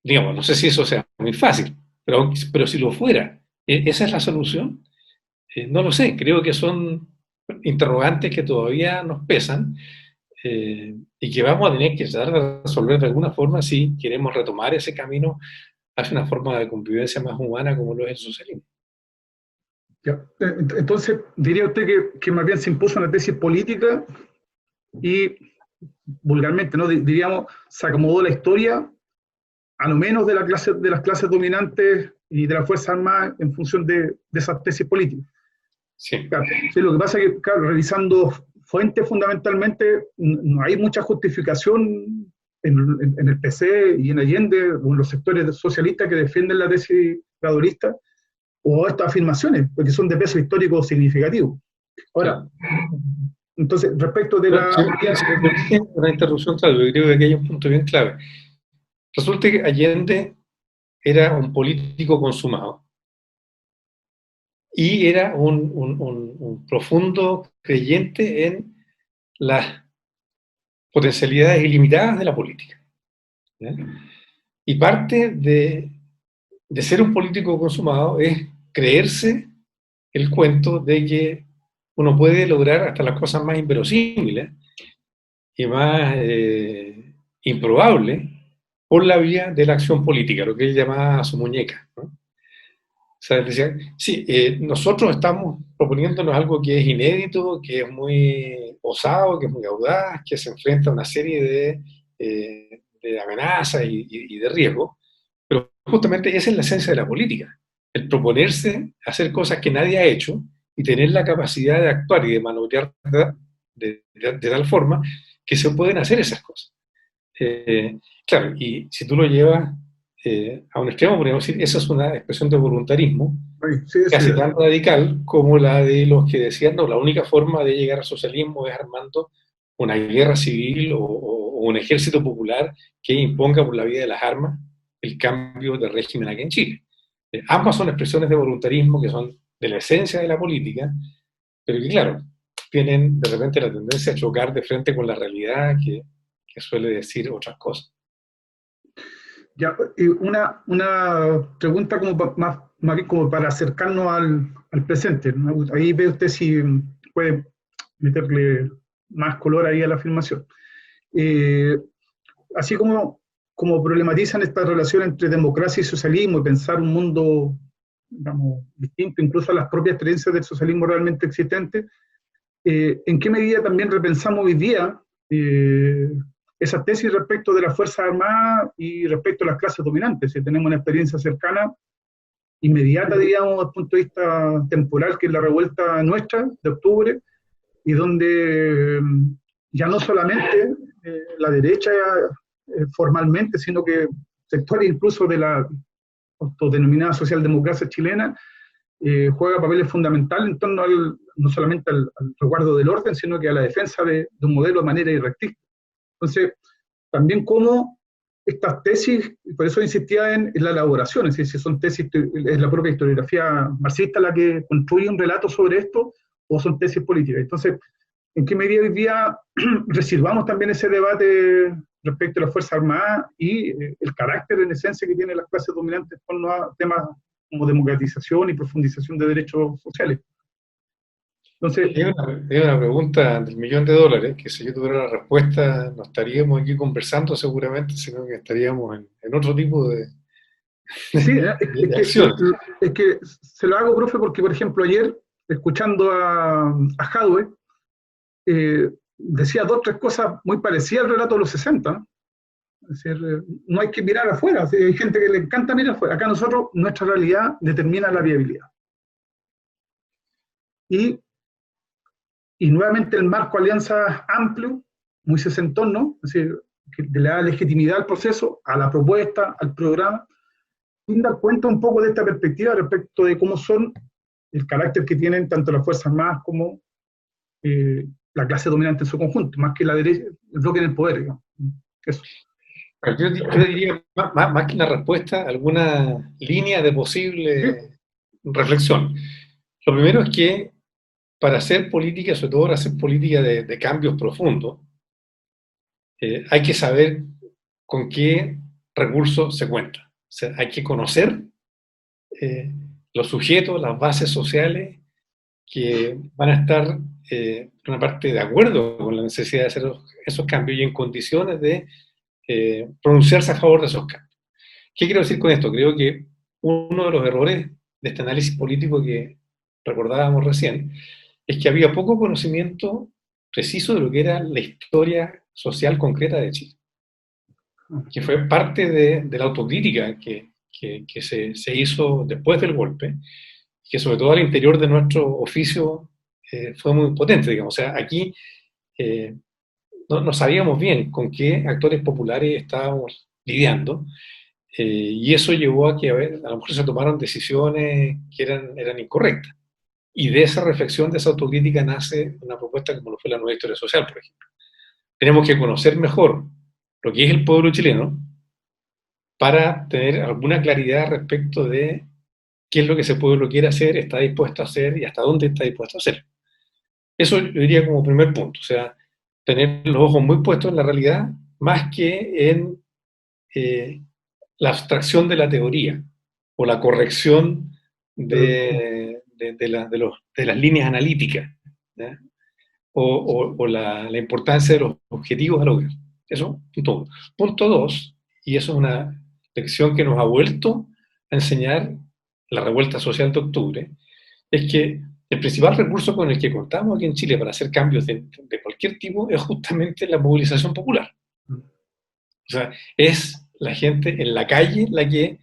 Digamos, no sé si eso sea muy fácil, pero si lo fuera, ¿esa es la solución? No lo sé, creo que son interrogantes que todavía nos pesan y que vamos a tener que tratar de resolver de alguna forma si queremos retomar ese camino hacia una forma de convivencia más humana como lo es el socialismo. Ya. Entonces, diría usted que más bien se impuso una tesis política y, vulgarmente, ¿no?, diríamos, se acomodó la historia a lo menos de las clases dominantes y de las Fuerzas Armadas en función de esas tesis políticas. Sí. Claro, sí, lo que pasa es que, claro, revisando fuentes fundamentalmente, no hay mucha justificación en el PC y en Allende, o en los sectores socialistas que defienden la tesis gradualista, o estas afirmaciones, porque son de peso histórico significativo. Ahora, Claro. entonces, respecto de Pero, la... si me permite una interrupción, claro, yo creo que aquí hay un punto bien clave. Resulta que Allende era un político consumado y era un profundo creyente en las potencialidades ilimitadas de la política, ¿ya? Y parte de ser un político consumado es creerse el cuento de que uno puede lograr hasta las cosas más inverosímiles y más improbables por la vía de la acción política, lo que él llamaba su muñeca, ¿no? O sea, él decía, sí, nosotros estamos proponiéndonos algo que es inédito, que es muy osado, que es muy audaz, que se enfrenta a una serie de amenazas y de riesgos, pero justamente esa es la esencia de la política, el proponerse hacer cosas que nadie ha hecho y tener la capacidad de actuar y de maniobrar de tal forma que se pueden hacer esas cosas. Claro, y si tú lo llevas a un extremo, podríamos decir, esa es una expresión de voluntarismo Sí, sí, casi tan radical como la de los que decían, no, la única forma de llegar al socialismo es armando una guerra civil o un ejército popular que imponga por la vía de las armas el cambio de régimen aquí en Chile. Ambas son expresiones de voluntarismo que son de la esencia de la política, pero que claro, tienen de repente la tendencia a chocar de frente con la realidad que suele decir otras cosas. ya, y una pregunta como más bien como para acercarnos al presente, ¿no? Ahí ve usted si puede meterle más color ahí a la afirmación. Eh, Así como problematizan esta relación entre democracia y socialismo y pensar un mundo, digamos, distinto, incluso a las propias experiencias del socialismo realmente existente, ¿en qué medida también repensamos hoy día esas tesis respecto de las Fuerzas Armadas y respecto a las clases dominantes? Si tenemos una experiencia cercana, inmediata, digamos, desde el punto de vista temporal, que es la revuelta nuestra de octubre, y donde ya no solamente la derecha formalmente, sino que sectores incluso de la autodenominada socialdemocracia chilena juega papeles fundamentales en torno no solamente al resguardo del orden, sino que a la defensa de un modelo de manera irrestricta. Entonces, también cómo estas tesis, y por eso insistía en la elaboración, es decir, si son tesis, es la propia historiografía marxista la que construye un relato sobre esto, o son tesis políticas. Entonces, ¿en qué medida hoy día reservamos también ese debate respecto a las Fuerzas Armadas y el carácter en esencia que tienen las clases dominantes en torno a temas como democratización y profundización de derechos sociales? Entonces, Es una pregunta del $1.000.000, que si yo tuviera la respuesta no estaríamos aquí conversando seguramente, sino que estaríamos en otro tipo sí, de acción. es que se lo hago, profe, porque, por ejemplo, ayer, escuchando a Jadwe, decía dos o tres cosas muy parecidas al relato de los 60, ¿no? Es decir, no hay que mirar afuera, hay gente que le encanta mirar afuera. Acá nosotros, nuestra realidad determina la viabilidad. Y, y nuevamente el marco alianza amplio, muy sesentón, ¿no? Es decir, que le da legitimidad al proceso, a la propuesta, al programa, sin dar cuenta un poco de esta perspectiva respecto de cómo son el carácter que tienen tanto las Fuerzas Armadas como la clase dominante en su conjunto, más que la derecha, el bloque en el poder, digamos. Eso. Yo diría, más que una respuesta, alguna línea de ¿Sí? posible reflexión. Lo primero es que para hacer política, sobre todo para hacer política de cambios profundos, hay que saber con qué recursos se cuenta. O sea, hay que conocer los sujetos, las bases sociales que van a estar, por una parte, de acuerdo con la necesidad de hacer esos cambios y en condiciones de pronunciarse a favor de esos cambios. ¿Qué quiero decir con esto? Creo que uno de los errores de este análisis político que recordábamos recién es que había poco conocimiento preciso de lo que era la historia social concreta de Chile, que fue parte de la autocrítica que se hizo después del golpe, que sobre todo al interior de nuestro oficio fue muy potente, digamos. O sea, aquí no sabíamos bien con qué actores populares estábamos lidiando, y eso llevó a que a lo mejor se tomaron decisiones que eran incorrectas. Y de esa reflexión, de esa autocrítica, nace una propuesta como lo fue la nueva historia social, por ejemplo. Tenemos que conocer mejor lo que es el pueblo chileno para tener alguna claridad respecto de qué es lo que ese pueblo quiere hacer, está dispuesto a hacer y hasta dónde está dispuesto a hacer. Eso yo diría como primer punto, o sea, tener los ojos muy puestos en la realidad más que en la abstracción de la teoría o la corrección de las líneas analíticas, ¿ya? O la importancia de los objetivos a lograr. Eso, punto uno. Punto dos, y eso es una lección que nos ha vuelto a enseñar la revuelta social de octubre, es que el principal recurso con el que contamos aquí en Chile para hacer cambios de cualquier tipo es justamente la movilización popular. O sea, es la gente en la calle la que,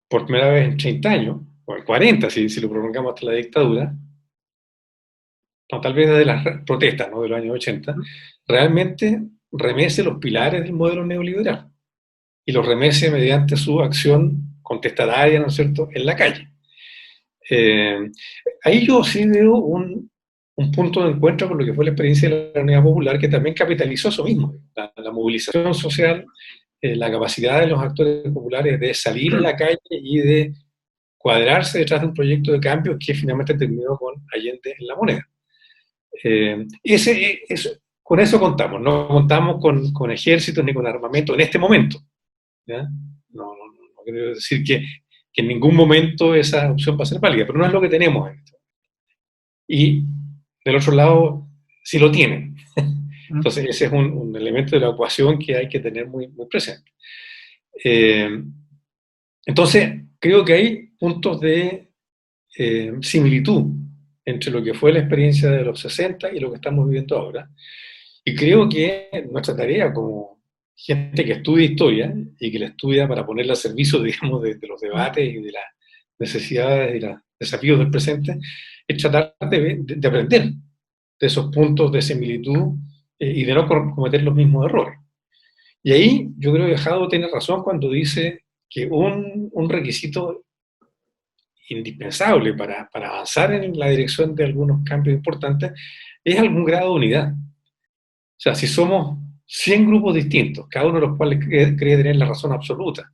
por primera vez en 30 años, o en 40, si lo prolongamos hasta la dictadura, no, tal vez desde las protestas, ¿no?, de los años 80, realmente remece los pilares del modelo neoliberal y los remece mediante su acción contestataria, ¿no es cierto?, en la calle. Ahí yo sí veo un punto de encuentro con lo que fue la experiencia de la Unidad Popular, que también capitalizó eso mismo, la movilización social, la capacidad de los actores populares de salir a la calle y de cuadrarse detrás de un proyecto de cambio que finalmente terminó con Allende en la moneda. Con eso contamos, no contamos con ejércitos ni con armamento en este momento, ¿ya? No quiero decir que en ningún momento esa opción va a ser válida, pero no es lo que tenemos en esto. Y del otro lado, sí lo tienen. Entonces ese es un elemento de la ecuación que hay que tener muy, muy presente. Entonces, creo que hay puntos de similitud entre lo que fue la experiencia de los 60 y lo que estamos viviendo ahora. Y creo que nuestra tarea como gente que estudia historia y que la estudia para ponerla al servicio, digamos, de los debates y de las necesidades y los desafíos del presente, es tratar de aprender de esos puntos de similitud y de no cometer los mismos errores. Y ahí yo creo que Jado tiene razón cuando dice que un requisito indispensable para avanzar en la dirección de algunos cambios importantes es algún grado de unidad. O sea, si somos 100 grupos distintos, cada uno de los cuales cree tener la razón absoluta,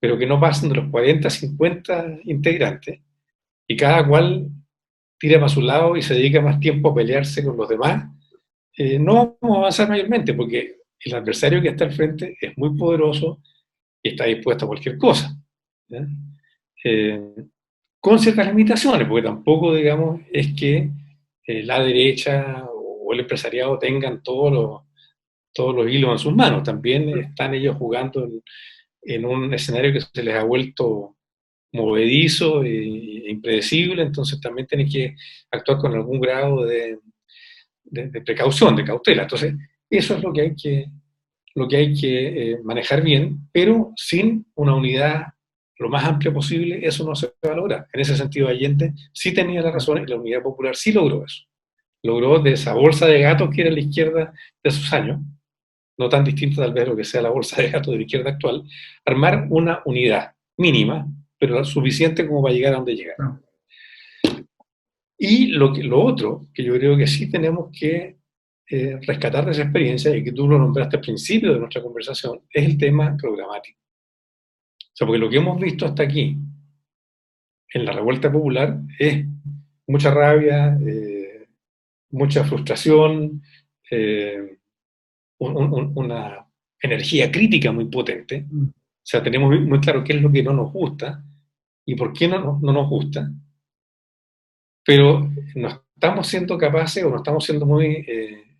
pero que no pasen de los 40, 50 integrantes, y cada cual tira para su lado y se dedica más tiempo a pelearse con los demás, no vamos a avanzar mayormente, porque el adversario que está al frente es muy poderoso y está dispuesto a cualquier cosa, ¿ya? Con ciertas limitaciones, porque tampoco, digamos, es que la derecha o el empresariado tengan todos los hilos en sus manos. También están ellos jugando en un escenario que se les ha vuelto movedizo e impredecible, entonces también tienen que actuar con algún grado de precaución, de cautela. Entonces, eso es lo que hay que manejar bien, pero sin una unidad lo más amplia posible, eso no se va a lograr. En ese sentido, Allende sí tenía la razón y la Unidad Popular sí logró eso. Logró de esa bolsa de gatos que era la izquierda de sus años, no tan distinta tal vez de lo que sea la bolsa de gatos de la izquierda actual, armar una unidad mínima, pero suficiente como para llegar a donde llegar. No. Y lo otro, que yo creo que sí tenemos que rescatar de esa experiencia, y que tú lo nombraste al principio de nuestra conversación, es el tema programático. O sea, porque lo que hemos visto hasta aquí, en la revuelta popular, es mucha rabia, mucha frustración, una energía crítica muy potente. O sea, tenemos muy claro qué es lo que no nos gusta y por qué no nos gusta, pero no estamos siendo capaces o no estamos siendo muy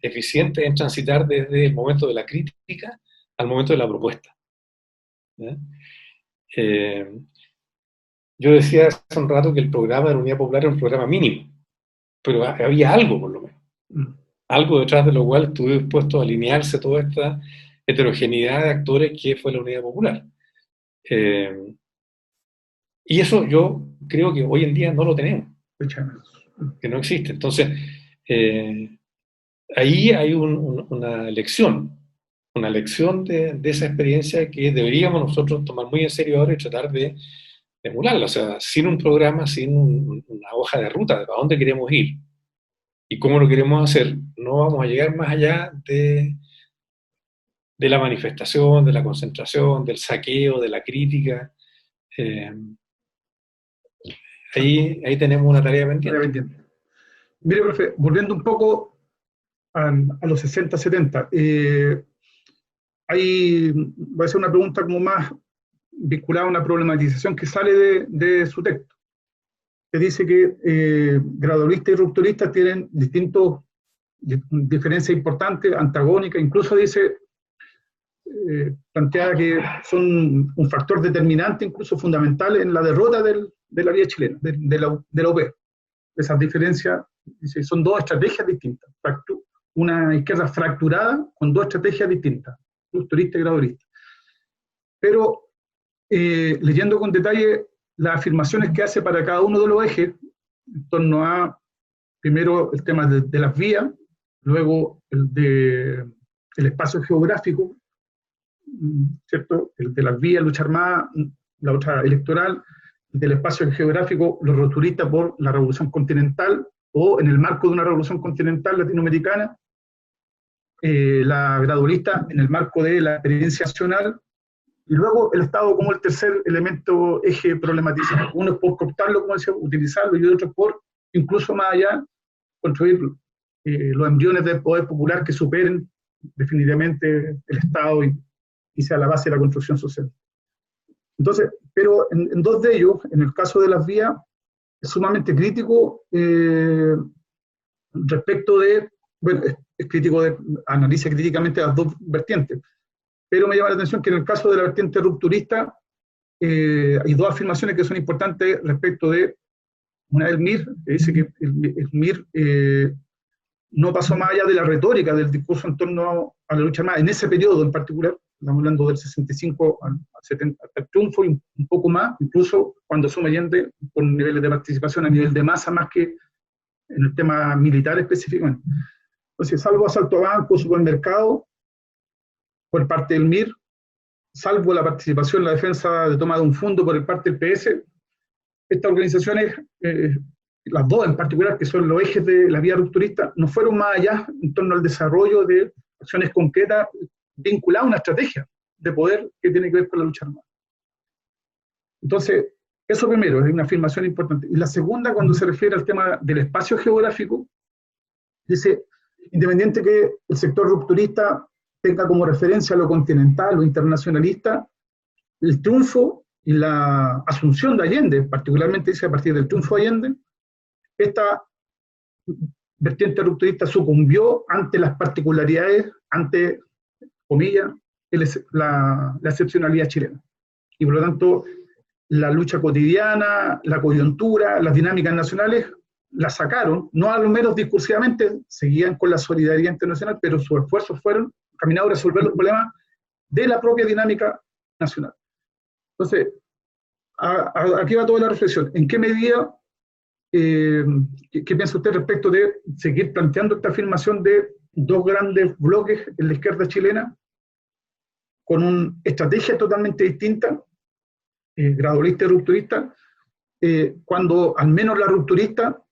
eficientes en transitar desde el momento de la crítica al momento de la propuesta. Yo decía hace un rato que el programa de la Unidad Popular era un programa mínimo, pero había algo por lo menos. Algo detrás de lo cual estuvo dispuesto a alinearse toda esta heterogeneidad de actores que fue la Unidad Popular. Y eso yo creo que hoy en día no lo tenemos, Echa de menos. que no existe. Entonces, ahí hay una lección de esa experiencia que deberíamos nosotros tomar muy en serio ahora y tratar de emularla. O sea, sin un programa, sin una hoja de ruta de para dónde queremos ir y cómo lo queremos hacer, no vamos a llegar más allá de la manifestación, de la concentración, del saqueo, de la crítica. Eh, ahí tenemos una tarea Tarea pendiente. pendiente. Mire, profe, volviendo un poco a los 60, 70, voy a hacer una pregunta como más vinculada a una problematización que sale de su texto, que dice que gradualistas y rupturistas tienen diferencias importantes, antagónicas, incluso dice, plantea que son un factor determinante, incluso fundamental en la derrota de la vía chilena, de la UP. Esas diferencias, dice, son dos estrategias distintas. Una izquierda fracturada con dos estrategias distintas, rupturista y gradualista. Pero leyendo con detalle las afirmaciones que hace para cada uno de los ejes, en torno a, primero, el tema de las vías, luego el espacio geográfico, ¿cierto? El de las vías, lucha armada, la otra electoral, el del espacio geográfico, los rupturistas por la revolución continental, o en el marco de una revolución continental latinoamericana, la gradualista en el marco de la experiencia nacional, y luego el Estado como el tercer elemento eje problematizado. Uno es por cooptarlo, como decía, utilizarlo, y otro es por, incluso más allá, construir los embriones del poder popular que superen definitivamente el Estado y sea la base de la construcción social. Entonces, pero en dos de ellos, en el caso de las vías, es sumamente crítico respecto de, bueno, es crítico analiza críticamente las dos vertientes, pero me llama la atención que en el caso de la vertiente rupturista hay dos afirmaciones que son importantes respecto de, una del MIR, que dice que el MIR no pasó más allá de la retórica del discurso en torno a la lucha armada, en ese periodo en particular, estamos hablando del 65 al 70, hasta el triunfo y un poco más, incluso cuando asume Allende por niveles de participación a nivel de masa más que en el tema militar específicamente. Entonces, salvo asalto a bancos, supermercados, por parte del MIR, salvo la participación en la defensa de toma de un fondo por parte del PS, estas organizaciones, las dos en particular, que son los ejes de la vía rupturista, no fueron más allá en torno al desarrollo de acciones concretas vinculadas a una estrategia de poder que tiene que ver con la lucha armada. Entonces, eso primero, es una afirmación importante. Y la segunda, cuando se refiere al tema del espacio geográfico, dice, independiente que el sector rupturista tenga como referencia lo continental, lo internacionalista, el triunfo y la asunción de Allende, particularmente dice a partir del triunfo de Allende, esta vertiente rupturista sucumbió ante las particularidades, ante, comillas, la excepcionalidad chilena. Y por lo tanto, la lucha cotidiana, la coyuntura, las dinámicas nacionales, la sacaron, no a lo menos discursivamente, seguían con la solidaridad internacional, pero sus esfuerzos fueron caminados a resolver los problemas de la propia dinámica nacional. Entonces, aquí va toda la reflexión. ¿En qué medida, qué piensa usted respecto de seguir planteando esta afirmación de dos grandes bloques en la izquierda chilena, con una estrategia totalmente distinta, gradualista y rupturista, cuando al menos la rupturista,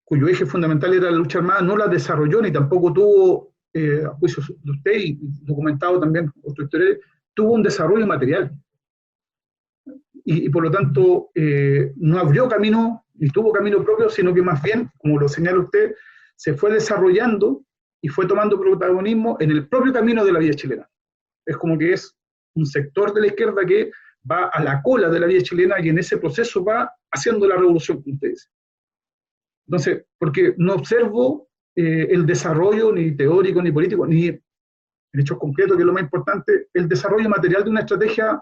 cuyo eje fundamental era la lucha armada, no la desarrolló ni tampoco tuvo, a juicio de usted y documentado también otros historiadores, tuvo un desarrollo material. Y por lo tanto no abrió camino, ni tuvo camino propio, sino que más bien, como lo señala usted, se fue desarrollando y fue tomando protagonismo en el propio camino de la vía chilena. Es como que es un sector de la izquierda que va a la cola de la vía chilena y en ese proceso va haciendo la revolución, como usted dice. Entonces, porque no observo el desarrollo ni teórico, ni político, ni en hechos concretos, que es lo más importante, el desarrollo material de una estrategia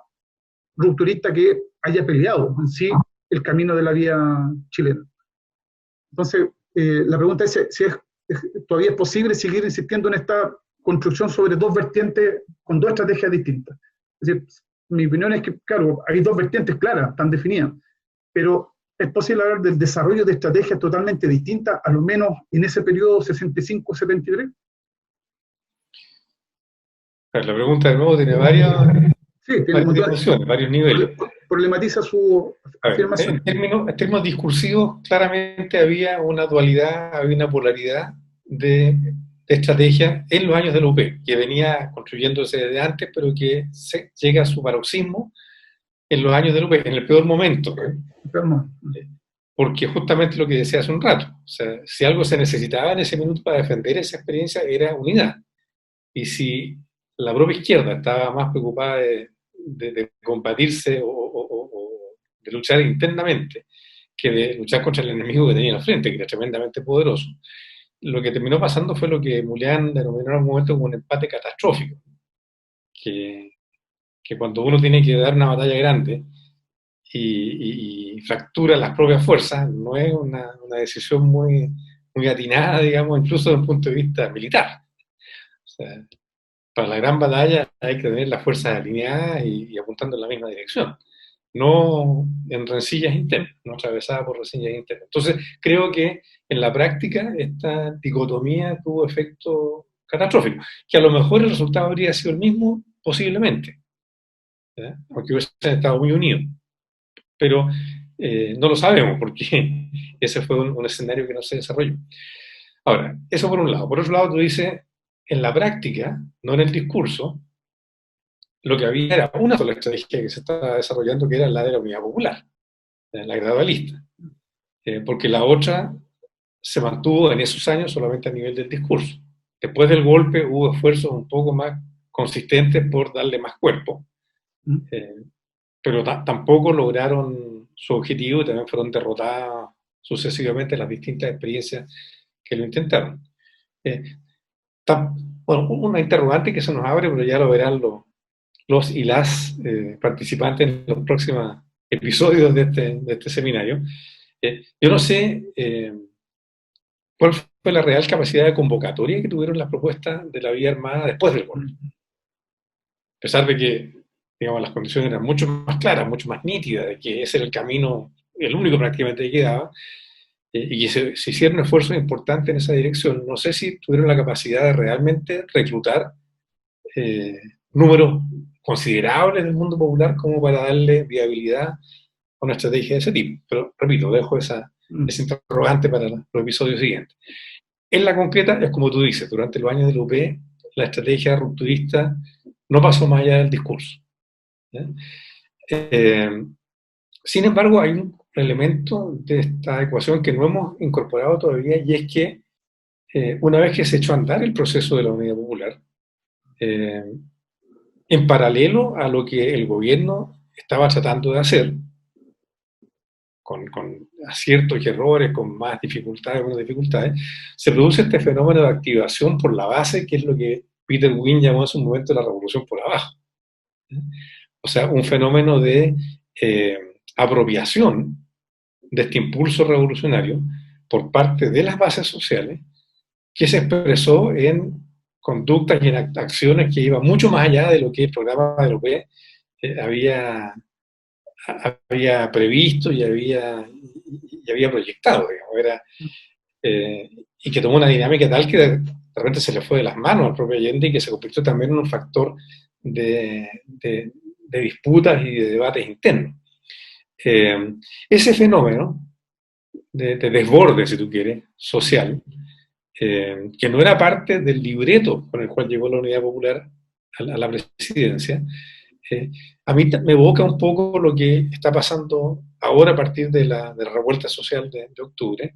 rupturista que haya peleado en sí el camino de la vía chilena. Entonces, la pregunta es si todavía es posible seguir insistiendo en esta construcción sobre dos vertientes con dos estrategias distintas. Es decir, mi opinión es que, claro, hay dos vertientes claras, tan definidas, pero es posible hablar del desarrollo de estrategias totalmente distintas, a lo menos en ese periodo 65-73. La pregunta de nuevo tiene Sí, varias dimensiones, varios niveles. problematiza su A ver, afirmación. en términos discursivos, claramente había una dualidad, había una polaridad de estrategia en los años de la UP, que venía construyéndose desde antes, pero que llega a su paroxismo en los años de la UP, en el peor momento, Enfermo. porque justamente lo que decía hace un rato, o sea, si algo se necesitaba en ese minuto para defender esa experiencia era unidad, y si la propia izquierda estaba más preocupada de combatirse o de luchar internamente que de luchar contra el enemigo que tenía al frente, que era tremendamente poderoso, lo que terminó pasando fue lo que Mulián denominó en un momento como un empate catastrófico, que, que cuando uno tiene que dar una batalla grande y fractura las propias fuerzas, no es una decisión muy atinada, digamos, incluso desde un punto de vista militar. O sea, para la gran batalla hay que tener las fuerzas alineadas y apuntando en la misma dirección, no en rencillas internas, no atravesadas por rencillas internas. Entonces, creo que en la práctica esta dicotomía tuvo efecto catastrófico, que a lo mejor el resultado habría sido el mismo, posiblemente, ¿ya? Aunque hubiesen estado muy unidos, pero no lo sabemos porque ese fue un escenario que no se desarrolló. Ahora, eso por un lado. Por otro lado, tú dices, en la práctica, no en el discurso, lo que había era una sola estrategia que se estaba desarrollando, que era la de la unidad popular, la gradualista, porque la otra se mantuvo en esos años solamente a nivel del discurso. Después del golpe hubo esfuerzos un poco más consistentes por darle más cuerpo, pero tampoco lograron su objetivo y también fueron derrotadas sucesivamente las distintas experiencias que lo intentaron. Bueno, una interrogante que se nos abre, pero ya lo verán los y las participantes en los próximos episodios de este seminario. Yo no sé cuál fue la real capacidad de convocatoria que tuvieron las propuestas de la Vía Armada después del golpe. A pesar de que, digamos, las condiciones eran mucho más claras, mucho más nítidas, de que ese era el camino, el único prácticamente que quedaba, y que se hicieron esfuerzos importantes en esa dirección. No sé si tuvieron la capacidad de realmente reclutar números considerables del mundo popular como para darle viabilidad a una estrategia de ese tipo. Pero, repito, dejo ese interrogante para los episodios siguientes. En la concreta, es como tú dices, durante los años del UP, la estrategia rupturista no pasó más allá del discurso. Sin embargo, hay un elemento de esta ecuación que no hemos incorporado todavía, y es que una vez que se echó a andar el proceso de la unidad popular, en paralelo a lo que el gobierno estaba tratando de hacer, con aciertos y errores, con más dificultades, menos dificultades, se produce este fenómeno de activación por la base, que es lo que Peter Wynne llamó en su momento la revolución por abajo. O sea, un fenómeno de apropiación de este impulso revolucionario por parte de las bases sociales, que se expresó en conductas y en acciones que iban mucho más allá de lo que el programa de la OPE había previsto y había proyectado, digamos. Y que tomó una dinámica tal que de repente se le fue de las manos al propio Allende y que se convirtió también en un factor de disputas y de debates internos. Ese fenómeno de desborde, si tú quieres, social, que no era parte del libreto con el cual llegó la Unidad Popular a la presidencia, a mí me evoca un poco lo que está pasando ahora a partir de la revuelta social de octubre,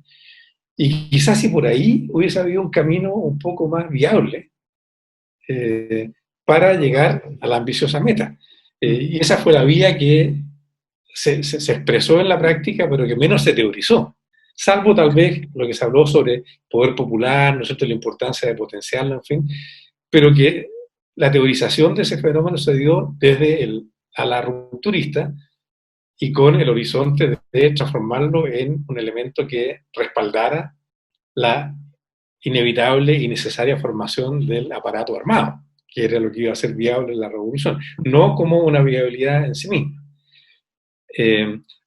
y quizás si por ahí hubiese habido un camino un poco más viable para llegar a la ambiciosa meta. Y esa fue la vía que se expresó en la práctica, pero que menos se teorizó. Salvo tal vez lo que se habló sobre poder popular, ¿no es cierto?, la importancia de potenciarlo, en fin, pero que la teorización de ese fenómeno se dio desde el ala rupturista y con el horizonte de transformarlo en un elemento que respaldara la inevitable y necesaria formación del aparato armado, que era lo que iba a ser viable en la revolución, no como una viabilidad en sí misma.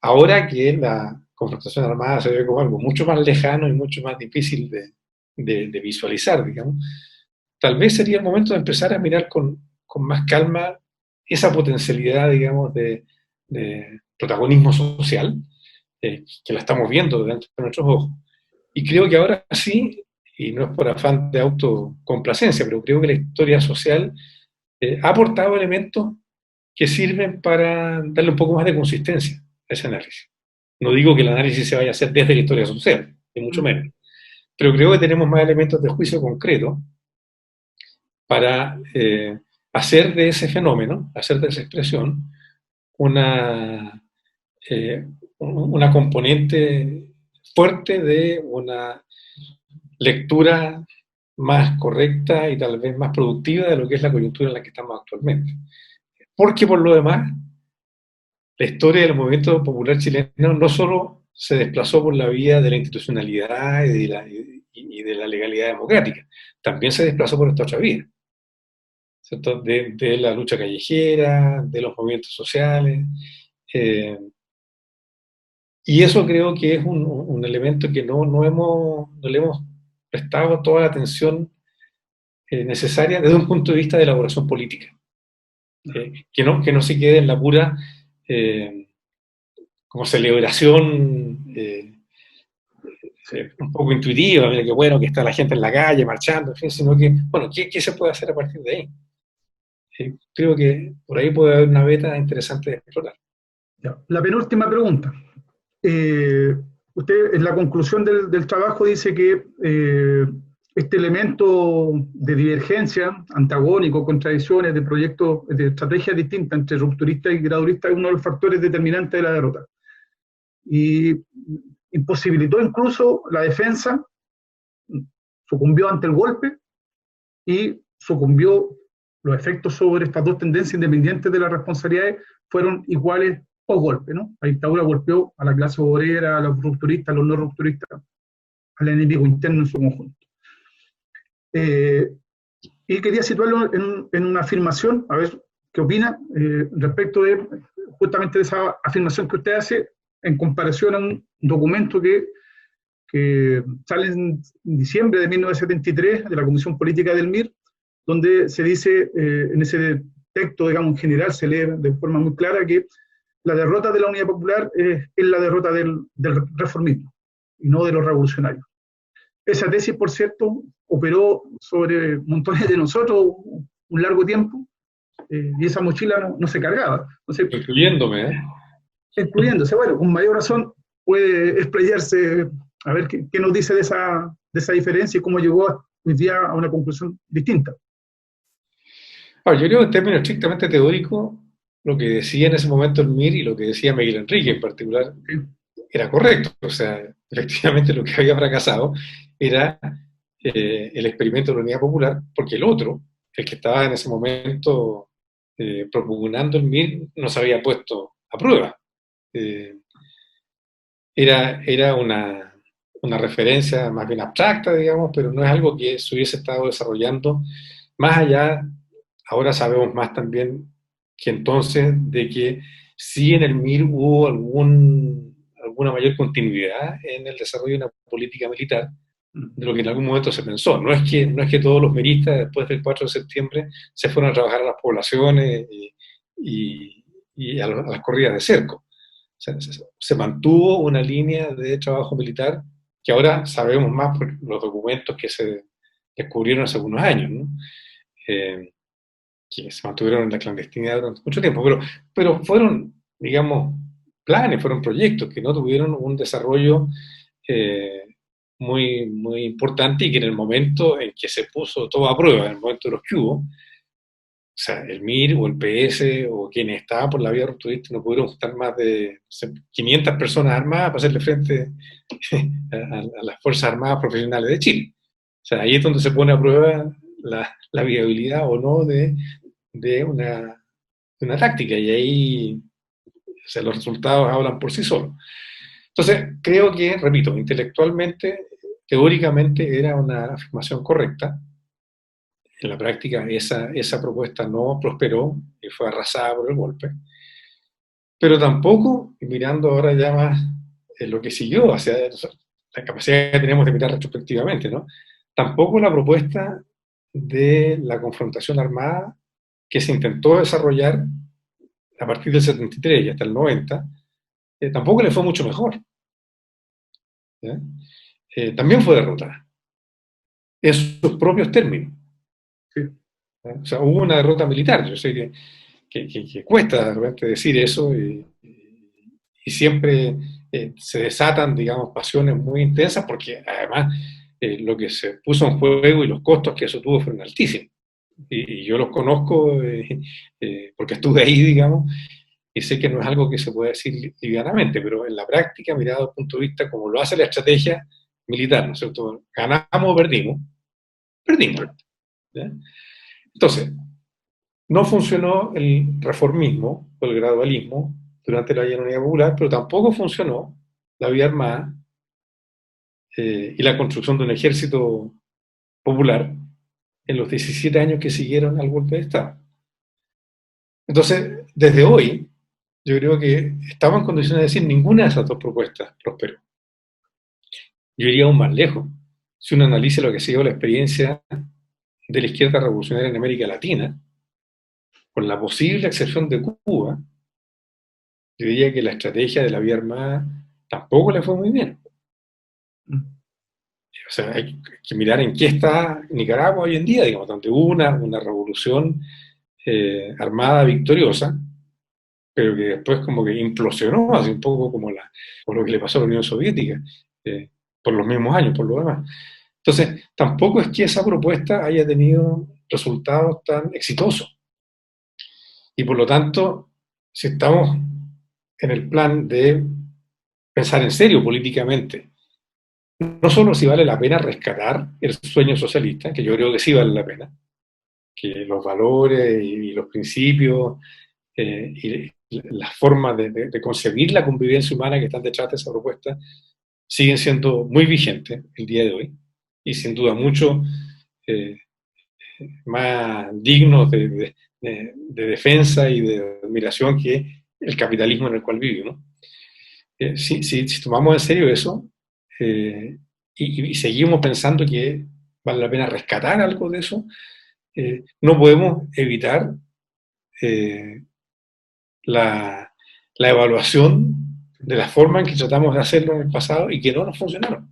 Ahora que la confrontación armada se ve como algo mucho más lejano y mucho más difícil de visualizar, digamos, tal vez sería el momento de empezar a mirar con más calma esa potencialidad, digamos, de protagonismo social, que la estamos viendo delante de nuestros ojos. Y creo que ahora sí, y no es por afán de autocomplacencia, pero creo que la historia social ha aportado elementos que sirven para darle un poco más de consistencia a ese análisis. No digo que el análisis se vaya a hacer desde la historia social, ni mucho menos, pero creo que tenemos más elementos de juicio concreto para hacer de ese fenómeno, hacer de esa expresión, una, una componente fuerte de una lectura más correcta y tal vez más productiva de lo que es la coyuntura en la que estamos actualmente. Porque por lo demás, la historia del movimiento popular chileno no solo se desplazó por la vía de la institucionalidad y de la legalidad democrática, también se desplazó por esta otra vía, ¿cierto? De la lucha callejera, de los movimientos sociales. Y eso creo que es un elemento que no le hemos prestado toda la atención necesaria desde un punto de vista de elaboración política. Que no se quede en la pura como celebración un poco intuitiva, mira qué bueno que está la gente en la calle marchando, en fin, sino que, bueno, ¿qué se puede hacer a partir de ahí? Creo que por ahí puede haber una beta interesante de explorar. Ya. La penúltima pregunta. Usted en la conclusión del trabajo dice que este elemento de divergencia, antagónico, contradicciones, de proyectos, de estrategias distintas entre rupturistas y graduristas es uno de los factores determinantes de la derrota. Y imposibilitó incluso la defensa, sucumbió ante el golpe y sucumbió, los efectos sobre estas dos tendencias independientes de las responsabilidades fueron iguales post golpe, ¿no? La dictadura golpeó a la clase obrera, a los rupturistas, a los no rupturistas, al enemigo interno en su conjunto. Y quería situarlo en una afirmación, a ver qué opina respecto de justamente de esa afirmación que usted hace en comparación a un documento que sale en diciembre de 1973 de la Comisión Política del MIR, donde se dice, en ese texto, digamos, en general, se lee de forma muy clara que la derrota de la Unidad Popular es la derrota del reformismo y no de los revolucionarios. Esa tesis, por cierto, operó sobre montones de nosotros un largo tiempo, y esa mochila no se cargaba. Entonces, incluyéndome, incluyéndose, bueno, con mayor razón puede explayarse, a ver qué nos dice de esa diferencia y cómo llegó hoy día a una conclusión distinta. Ahora, yo creo que en términos estrictamente teóricos, lo que decía en ese momento el MIR y lo que decía Miguel Enrique en particular, sí, era correcto. O sea, efectivamente lo que había fracasado era el experimento de la Unidad Popular, porque el otro, el que estaba en ese momento propugnando el MIR, no se había puesto a prueba. Era una referencia más bien abstracta, digamos, pero no es algo que se hubiese estado desarrollando más allá. Ahora sabemos más también que entonces de que sí en el MIR hubo alguna mayor continuidad en el desarrollo de una política militar, de lo que en algún momento se pensó. No es que todos los miristas después del 4 de septiembre se fueron a trabajar a las poblaciones y a las corridas de cerco. O sea, se mantuvo una línea de trabajo militar que ahora sabemos más por los documentos que se descubrieron hace algunos años, ¿no? Que se mantuvieron en la clandestinidad durante mucho tiempo, pero fueron, digamos, planes, fueron proyectos que no tuvieron un desarrollo muy, muy importante y que en el momento en que se puso todo a prueba, en el momento de los que hubo, o sea, el MIR o el PS o quienes estaban por la vía rupturista no pudieron juntar más de 500 personas armadas para hacerle frente a las Fuerzas Armadas Profesionales de Chile. O sea, ahí es donde se pone a prueba la viabilidad o no de una táctica, y ahí, o sea, los resultados hablan por sí solos. Entonces, creo que, repito, intelectualmente, teóricamente era una afirmación correcta. En la práctica esa propuesta no prosperó y fue arrasada por el golpe. Pero tampoco, mirando ahora ya más lo que siguió, hacia la capacidad que tenemos de mirar retrospectivamente, ¿no? Tampoco la propuesta de la confrontación armada que se intentó desarrollar a partir del 73 y hasta el 90, tampoco le fue mucho mejor. También fue derrotada, en sus propios términos. Sí. O sea, hubo una derrota militar. Yo sé que cuesta de repente decir eso y siempre se desatan, digamos, pasiones muy intensas porque además lo que se puso en juego y los costos que eso tuvo fueron altísimos. Y yo los conozco porque estuve ahí, digamos, y sé que no es algo que se puede decir livianamente, pero en la práctica, mirado desde el punto de vista como lo hace la estrategia militar, ¿no es cierto? Ganamos o perdimos, perdimos. ¿Ya? Entonces, no funcionó el reformismo o el gradualismo durante la Unidad Popular, pero tampoco funcionó la vía armada y la construcción de un ejército popular en los 17 años que siguieron al golpe de Estado. Entonces, desde hoy, yo creo que estamos en condiciones de decir ninguna de esas dos propuestas prosperó. Yo iría aún más lejos. Si uno analiza lo que ha sido la experiencia de la izquierda revolucionaria en América Latina, con la posible excepción de Cuba, yo diría que la estrategia de la vía armada tampoco le fue muy bien. O sea, hay que mirar en qué está Nicaragua hoy en día, digamos, donde hubo una revolución armada victoriosa, pero que después como que implosionó, así un poco como por lo que le pasó a la Unión Soviética, por los mismos años, por lo demás. Entonces, tampoco es que esa propuesta haya tenido resultados tan exitosos. Y por lo tanto, si estamos en el plan de pensar en serio políticamente, no solo si vale la pena rescatar el sueño socialista, que yo creo que sí vale la pena, que los valores y los principios y las formas de concebir la convivencia humana que están detrás de esa propuesta siguen siendo muy vigentes el día de hoy y sin duda mucho más dignos de defensa y de admiración que el capitalismo en el cual vivimos. Si tomamos en serio eso y seguimos pensando que vale la pena rescatar algo de eso, no podemos evitar la evaluación de la forma en que tratamos de hacerlo en el pasado y que no nos funcionaron.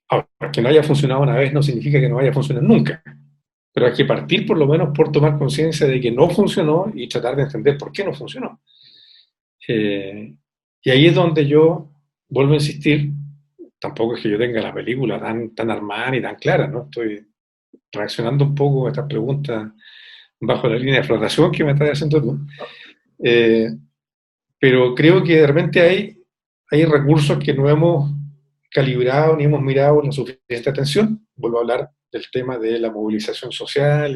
Ahora, que no haya funcionado una vez no significa que no vaya a funcionar nunca, pero hay que partir por lo menos por tomar conciencia de que no funcionó y tratar de entender por qué no funcionó. Y ahí es donde yo vuelvo a insistir, tampoco es que yo tenga la película tan armada ni tan clara, ¿no? Estoy reaccionando un poco a estas preguntas bajo la línea de flotación que me estás haciendo tú. Pero creo que de repente hay recursos que no hemos calibrado ni hemos mirado con la suficiente atención. Vuelvo a hablar del tema de la movilización social,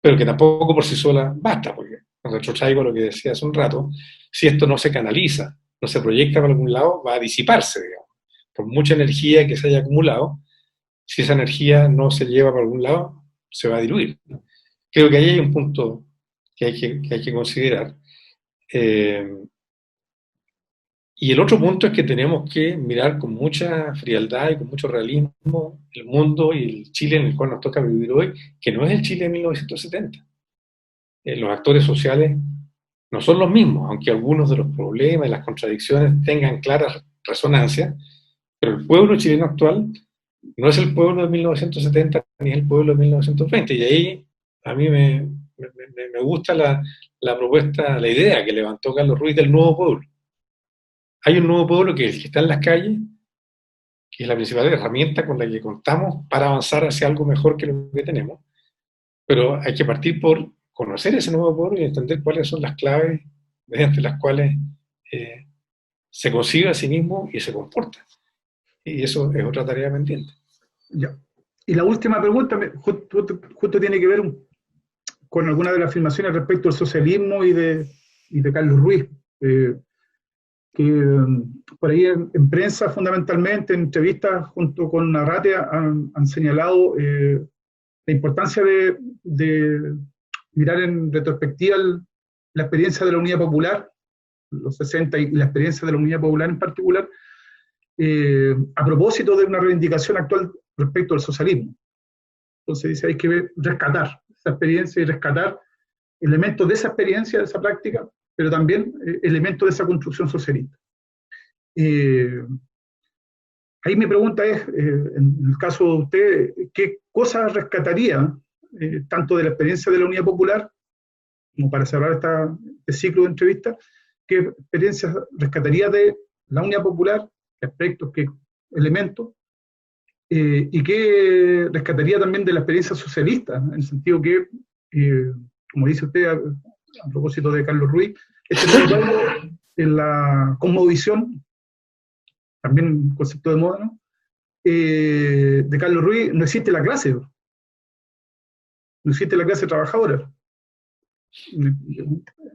pero que tampoco por sí sola basta, porque retrotraigo lo que decía hace un rato, si esto no se canaliza, no se proyecta para algún lado, va a disiparse, digamos. Por mucha energía que se haya acumulado, si esa energía no se lleva para algún lado, se va a diluir. Creo que ahí hay un punto que hay que considerar. Y el otro punto es que tenemos que mirar con mucha frialdad y con mucho realismo el mundo y el Chile en el cual nos toca vivir hoy, que no es el Chile de 1970. Los actores sociales no son los mismos, aunque algunos de los problemas y las contradicciones tengan claras resonancias, pero el pueblo chileno actual no es el pueblo de 1970 ni es el pueblo de 1920. Y ahí a mí me gusta la propuesta, la idea que levantó Carlos Ruiz del nuevo pueblo. Hay un nuevo pueblo que está en las calles, que es la principal herramienta con la que contamos para avanzar hacia algo mejor que lo que tenemos, pero hay que partir por conocer ese nuevo pueblo y entender cuáles son las claves mediante las cuales se concibe a sí mismo y se comporta. Y eso es otra tarea pendiente. Ya. Y la última pregunta justo tiene que ver con alguna de las afirmaciones respecto al socialismo y de Carlos Ruiz. por ahí en prensa fundamentalmente, en entrevistas junto con Arratia, han señalado la importancia de mirar en retrospectiva la experiencia de la Unidad Popular, los 60 y la experiencia de la Unidad Popular en particular, a propósito de una reivindicación actual respecto al socialismo. Entonces dice, hay que rescatar esa experiencia y rescatar elementos de esa experiencia, de esa práctica, pero también elementos de esa construcción socialista. Ahí mi pregunta es, en el caso de usted, ¿qué cosas rescataría tanto de la experiencia de la Unidad Popular, como para cerrar este ciclo de entrevistas, qué experiencias rescataría de la Unidad Popular, qué aspectos, qué elementos, y qué rescataría también de la experiencia socialista, en el sentido que, como dice usted a propósito de Carlos Ruiz, este nuevo pueblo en la cosmovisión, también un concepto de moda, ¿no? De Carlos Ruiz, no existe la clase, no existe la clase trabajadora.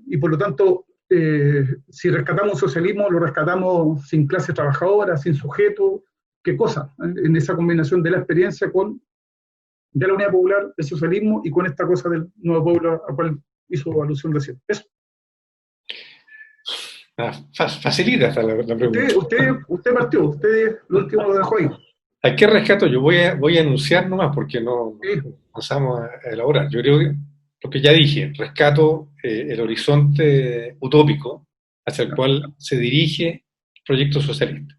Y por lo tanto, si rescatamos socialismo, lo rescatamos sin clase trabajadora, sin sujeto, ¿qué cosa? En esa combinación de la experiencia con de la Unidad Popular, el socialismo, y con esta cosa del nuevo pueblo a cual hizo alusión recién. Eso. Facilita hasta la pregunta. Usted partió, usted lo último lo dejó ahí. ¿A qué rescato? Yo voy a anunciar nomás porque no pasamos a elaborar. Yo creo que lo que ya dije, rescato el horizonte utópico hacia el cual se dirige el proyecto socialista.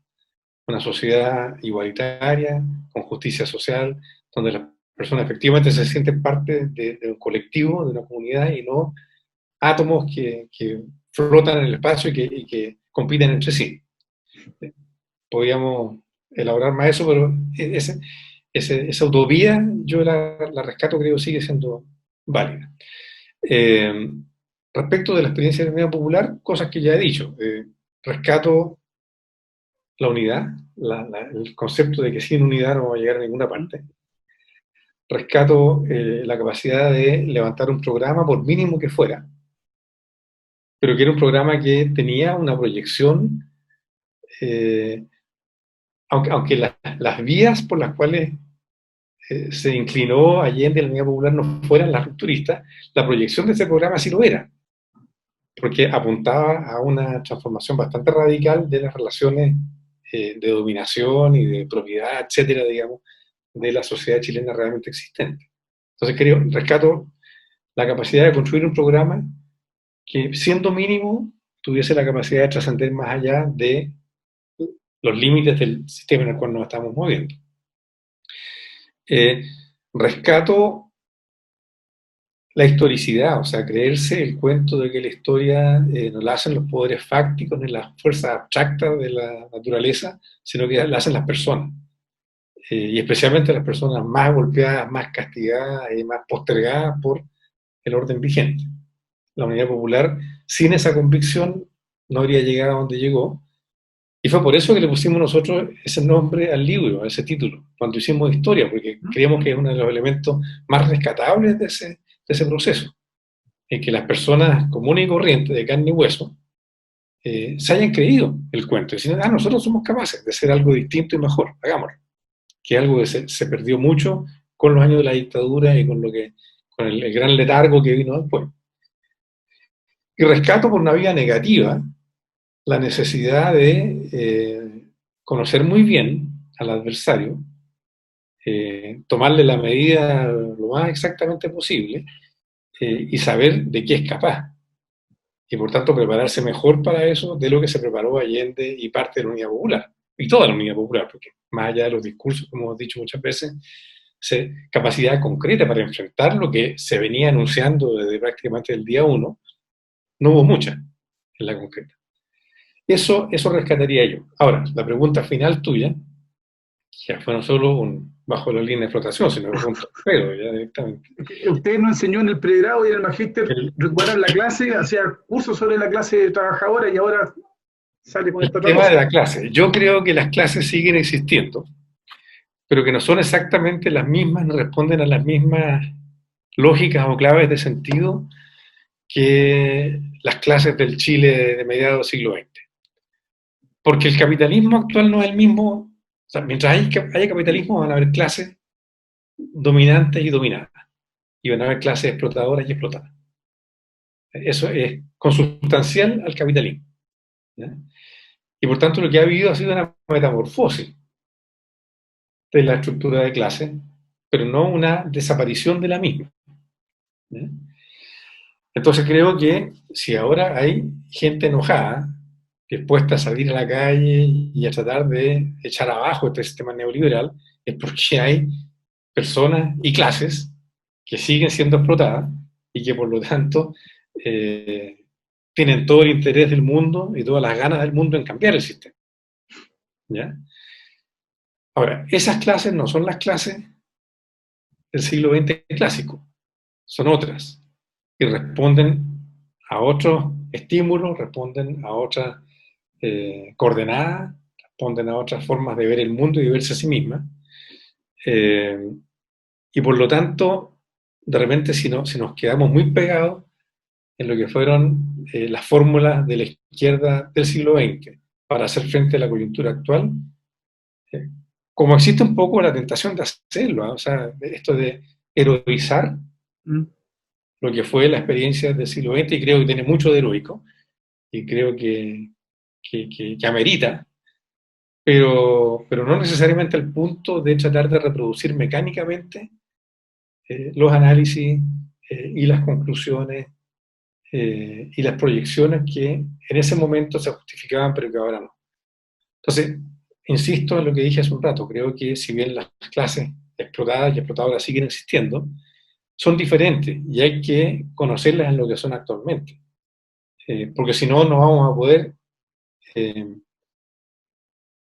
Una sociedad igualitaria, con justicia social, donde las personas efectivamente se sienten parte de un colectivo, de una comunidad, y no átomos que flotan en el espacio y que compiten entre sí. Podríamos elaborar más eso, pero esa utopía yo la rescato, creo, sigue siendo válida. Respecto de la experiencia de la Unidad Popular, cosas que ya he dicho. Rescato la unidad, el concepto de que sin unidad no vamos a llegar a ninguna parte. Rescato la capacidad de levantar un programa, por mínimo que fuera, pero que era un programa que tenía una proyección, aunque las vías por las cuales se inclinó Allende la Unidad Popular no fueran las rupturistas, la proyección de ese programa sí lo era, porque apuntaba a una transformación bastante radical de las relaciones de dominación y de propiedad, etcétera, digamos, de la sociedad chilena realmente existente. Entonces rescato la capacidad de construir un programa que, siendo mínimo, tuviese la capacidad de trascender más allá de los límites del sistema en el cual nos estamos moviendo. Rescato la historicidad, o sea, creerse el cuento de que la historia no la hacen los poderes fácticos ni las fuerzas abstractas de la naturaleza, sino que la hacen las personas. Y especialmente las personas más golpeadas, más castigadas y más postergadas por el orden vigente. La Unidad Popular, sin esa convicción, no habría llegado a donde llegó. Y fue por eso que le pusimos nosotros ese nombre al libro, a ese título, cuando hicimos historia, porque creemos que es uno de los elementos más rescatables de ese proceso. En que las personas comunes y corrientes, de carne y hueso, se hayan creído el cuento. Diciendo, nosotros somos capaces de hacer algo distinto y mejor, hagámoslo. Que es algo que se perdió mucho con los años de la dictadura y con el gran letargo que vino después. Y rescato por una vía negativa la necesidad de conocer muy bien al adversario, tomarle la medida lo más exactamente posible y saber de qué es capaz. Y por tanto prepararse mejor para eso de lo que se preparó Allende y parte de la Unidad Popular. Y toda la Unidad Popular, porque más allá de los discursos, como hemos dicho muchas veces, capacidad concreta para enfrentar lo que se venía anunciando desde prácticamente el día 1, no hubo mucha en la concreta. Eso rescataría yo. Ahora, la pregunta final tuya, ya fue no solo bajo la línea de flotación, sino que fue un torpedo ya directamente. Usted nos enseñó en el pregrado y en el magíster recuperar la clase, hacía cursos sobre la clase trabajadora y ahora sale con esta otra cosa. El tema de la clase. Yo creo que las clases siguen existiendo, pero que no son exactamente las mismas, no responden a las mismas lógicas o claves de sentido que las clases del Chile de mediados del siglo XX. Porque el capitalismo actual no es el mismo, o sea, mientras haya capitalismo van a haber clases dominantes y dominadas, y van a haber clases explotadoras y explotadas. Eso es consustancial al capitalismo, ¿ya? Y por tanto lo que ha habido ha sido una metamorfosis de la estructura de clase, pero no una desaparición de la misma, ¿ya? Entonces creo que si ahora hay gente enojada, dispuesta a salir a la calle y a tratar de echar abajo este sistema neoliberal, es porque hay personas y clases que siguen siendo explotadas y que por lo tanto tienen todo el interés del mundo y todas las ganas del mundo en cambiar el sistema, ¿ya? Ahora, esas clases no son las clases del siglo XX clásico, son otras, y responden a otros estímulos, responden a otras coordenadas, responden a otras formas de ver el mundo y de verse a sí mismas. Y por lo tanto, de repente, si nos quedamos muy pegados en lo que fueron las fórmulas de la izquierda del siglo XX para hacer frente a la coyuntura actual, como existe un poco la tentación de hacerlo, ¿eh? O sea, esto de heroizar lo que fue la experiencia del siglo XX, y creo que tiene mucho de heroico, y creo que amerita, pero no necesariamente al punto de tratar de reproducir mecánicamente los análisis y las conclusiones y las proyecciones que en ese momento se justificaban, pero que ahora no. Entonces, insisto en lo que dije hace un rato, creo que si bien las clases explotadas y explotadoras siguen existiendo, son diferentes y hay que conocerlas en lo que son actualmente, porque si no, no vamos a poder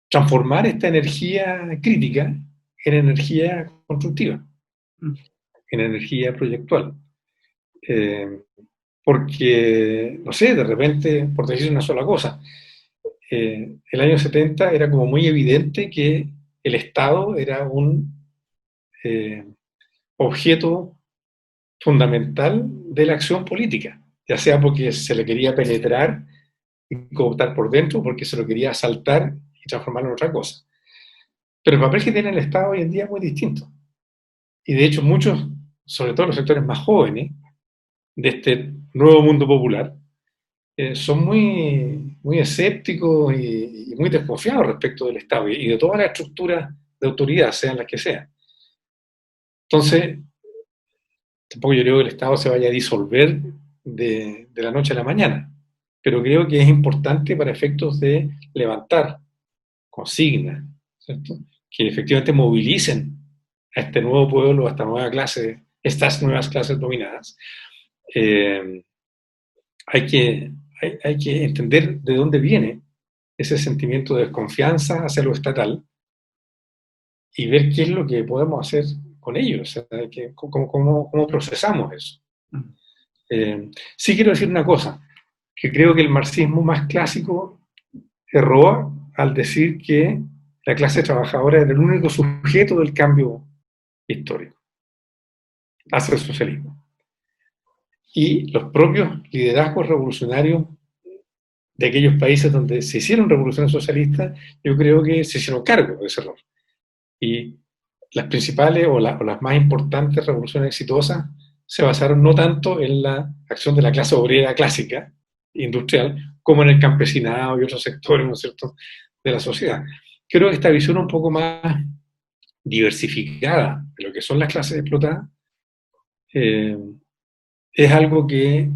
transformar esta energía crítica en energía constructiva, en energía proyectual. Porque, no sé, de repente, por decir una sola cosa, el año 70 era como muy evidente que el Estado era un objeto fundamental de la acción política, ya sea porque se le quería penetrar y cooptar por dentro, porque se lo quería asaltar y transformarlo en otra cosa. Pero el papel que tiene el Estado hoy en día es muy distinto. Y de hecho muchos, sobre todo los sectores más jóvenes de este nuevo mundo popular, son muy escépticos y muy desconfiados respecto del Estado y de todas las estructuras de autoridad, sean las que sean. Entonces, tampoco yo creo que el Estado se vaya a disolver de la noche a la mañana, pero creo que es importante para efectos de levantar consignas, ¿cierto?, que efectivamente movilicen a este nuevo pueblo, a esta nueva clase, estas nuevas clases dominadas. Hay que entender de dónde viene ese sentimiento de desconfianza hacia lo estatal y ver qué es lo que podemos hacer con ello, o sea, cómo procesamos eso. Sí quiero decir una cosa, que creo que el marxismo más clásico erró al decir que la clase trabajadora era el único sujeto del cambio histórico hacia el socialismo. Y los propios liderazgos revolucionarios de aquellos países donde se hicieron revoluciones socialistas, yo creo que se hicieron cargo de ese error. Y las principales o las más importantes revoluciones exitosas se basaron no tanto en la acción de la clase obrera clásica, industrial, como en el campesinado y otros sectores, ¿no es cierto?, de la sociedad. Creo que esta visión un poco más diversificada de lo que son las clases explotadas es algo que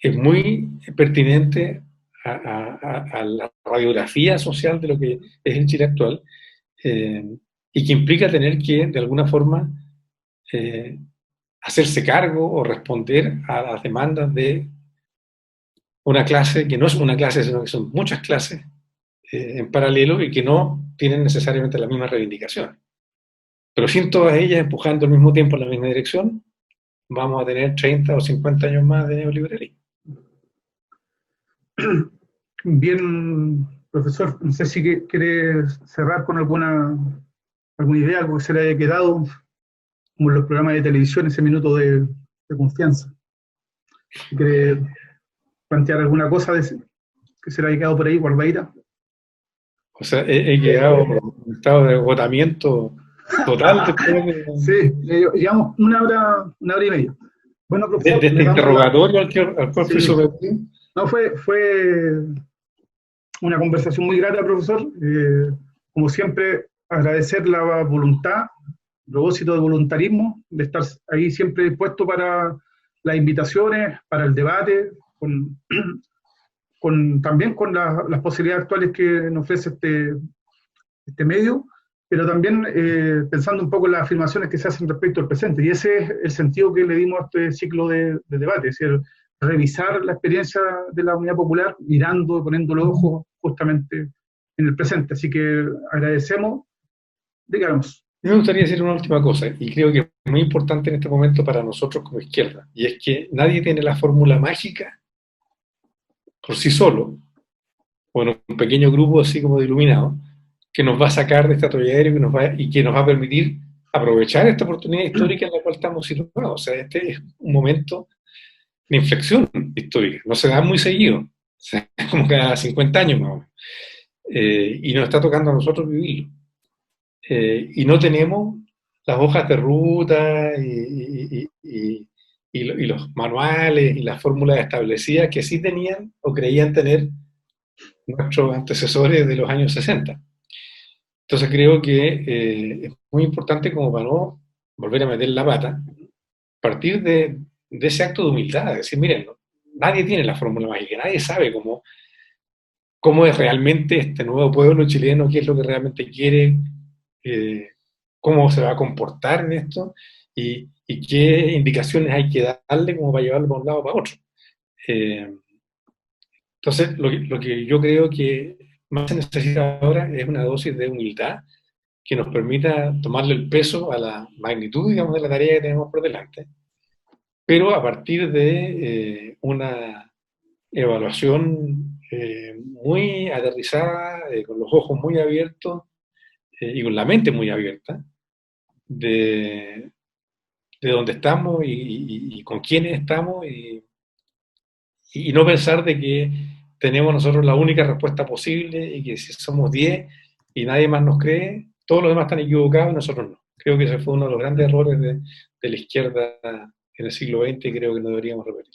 es muy pertinente a la radiografía social de lo que es el Chile actual, y que implica tener que, de alguna forma, hacerse cargo o responder a las demandas de una clase que no es una clase, sino que son muchas clases en paralelo y que no tienen necesariamente la misma reivindicación. Pero sin todas ellas empujando al mismo tiempo en la misma dirección, vamos a tener 30 o 50 años más de neoliberalismo. Bien, profesor, no sé si quiere cerrar con alguna idea, algo que se le haya quedado, como en los programas de televisión, ese minuto de confianza. ¿Quiere plantear alguna cosa de ese? que se le ha quedado por ahí guardadita. O sea, he quedado en un estado de agotamiento total después Sí, llevamos una hora y media. Bueno, profesor, de le este damos la... interrogatorio al cual fui Sí, sometido. no, fue una conversación muy grata, profesor. Como siempre, agradecer la voluntad, el propósito de voluntarismo, de estar ahí siempre dispuesto para las invitaciones, para el debate, también con las posibilidades actuales que nos ofrece este medio, pero también pensando un poco en las afirmaciones que se hacen respecto al presente. Y ese es el sentido que le dimos a este ciclo de debate, es decir, revisar la experiencia de la Unidad Popular, mirando, poniendo los ojos justamente en el presente. Así que agradecemos, digamos. Me gustaría decir una última cosa, y creo que es muy importante en este momento para nosotros como izquierda, y es que nadie tiene la fórmula mágica por sí solo, o en un pequeño grupo así como de iluminados, que nos va a sacar de este atolladero y que nos va a permitir aprovechar esta oportunidad histórica en la cual estamos situados. O sea, este es un momento de inflexión histórica, no se da muy seguido, o sea, como cada 50 años más o menos, y nos está tocando a nosotros vivirlo. Y no tenemos las hojas de ruta y los manuales y las fórmulas establecidas que sí tenían o creían tener nuestros antecesores de los años 60. Entonces creo que es muy importante como para no volver a meter la pata, partir de ese acto de humildad, de decir, miren, no, nadie tiene la fórmula mágica, nadie sabe cómo es realmente este nuevo pueblo chileno, qué es lo que realmente quiere, eh, cómo se va a comportar en esto y qué indicaciones hay que darle como para llevarlo para un lado o para otro. Eh, entonces, lo que yo creo que más se necesita ahora es una dosis de humildad que nos permita tomarle el peso a la magnitud, digamos, de la tarea que tenemos por delante, pero a partir de una evaluación muy aterrizada, con los ojos muy abiertos y con la mente muy abierta de, de dónde estamos y con quiénes estamos y no pensar de que tenemos nosotros la única respuesta posible y que si somos 10 y nadie más nos cree, todos los demás están equivocados y nosotros no. Creo que ese fue uno de los grandes errores de la izquierda en el siglo XX y creo que no deberíamos repetir.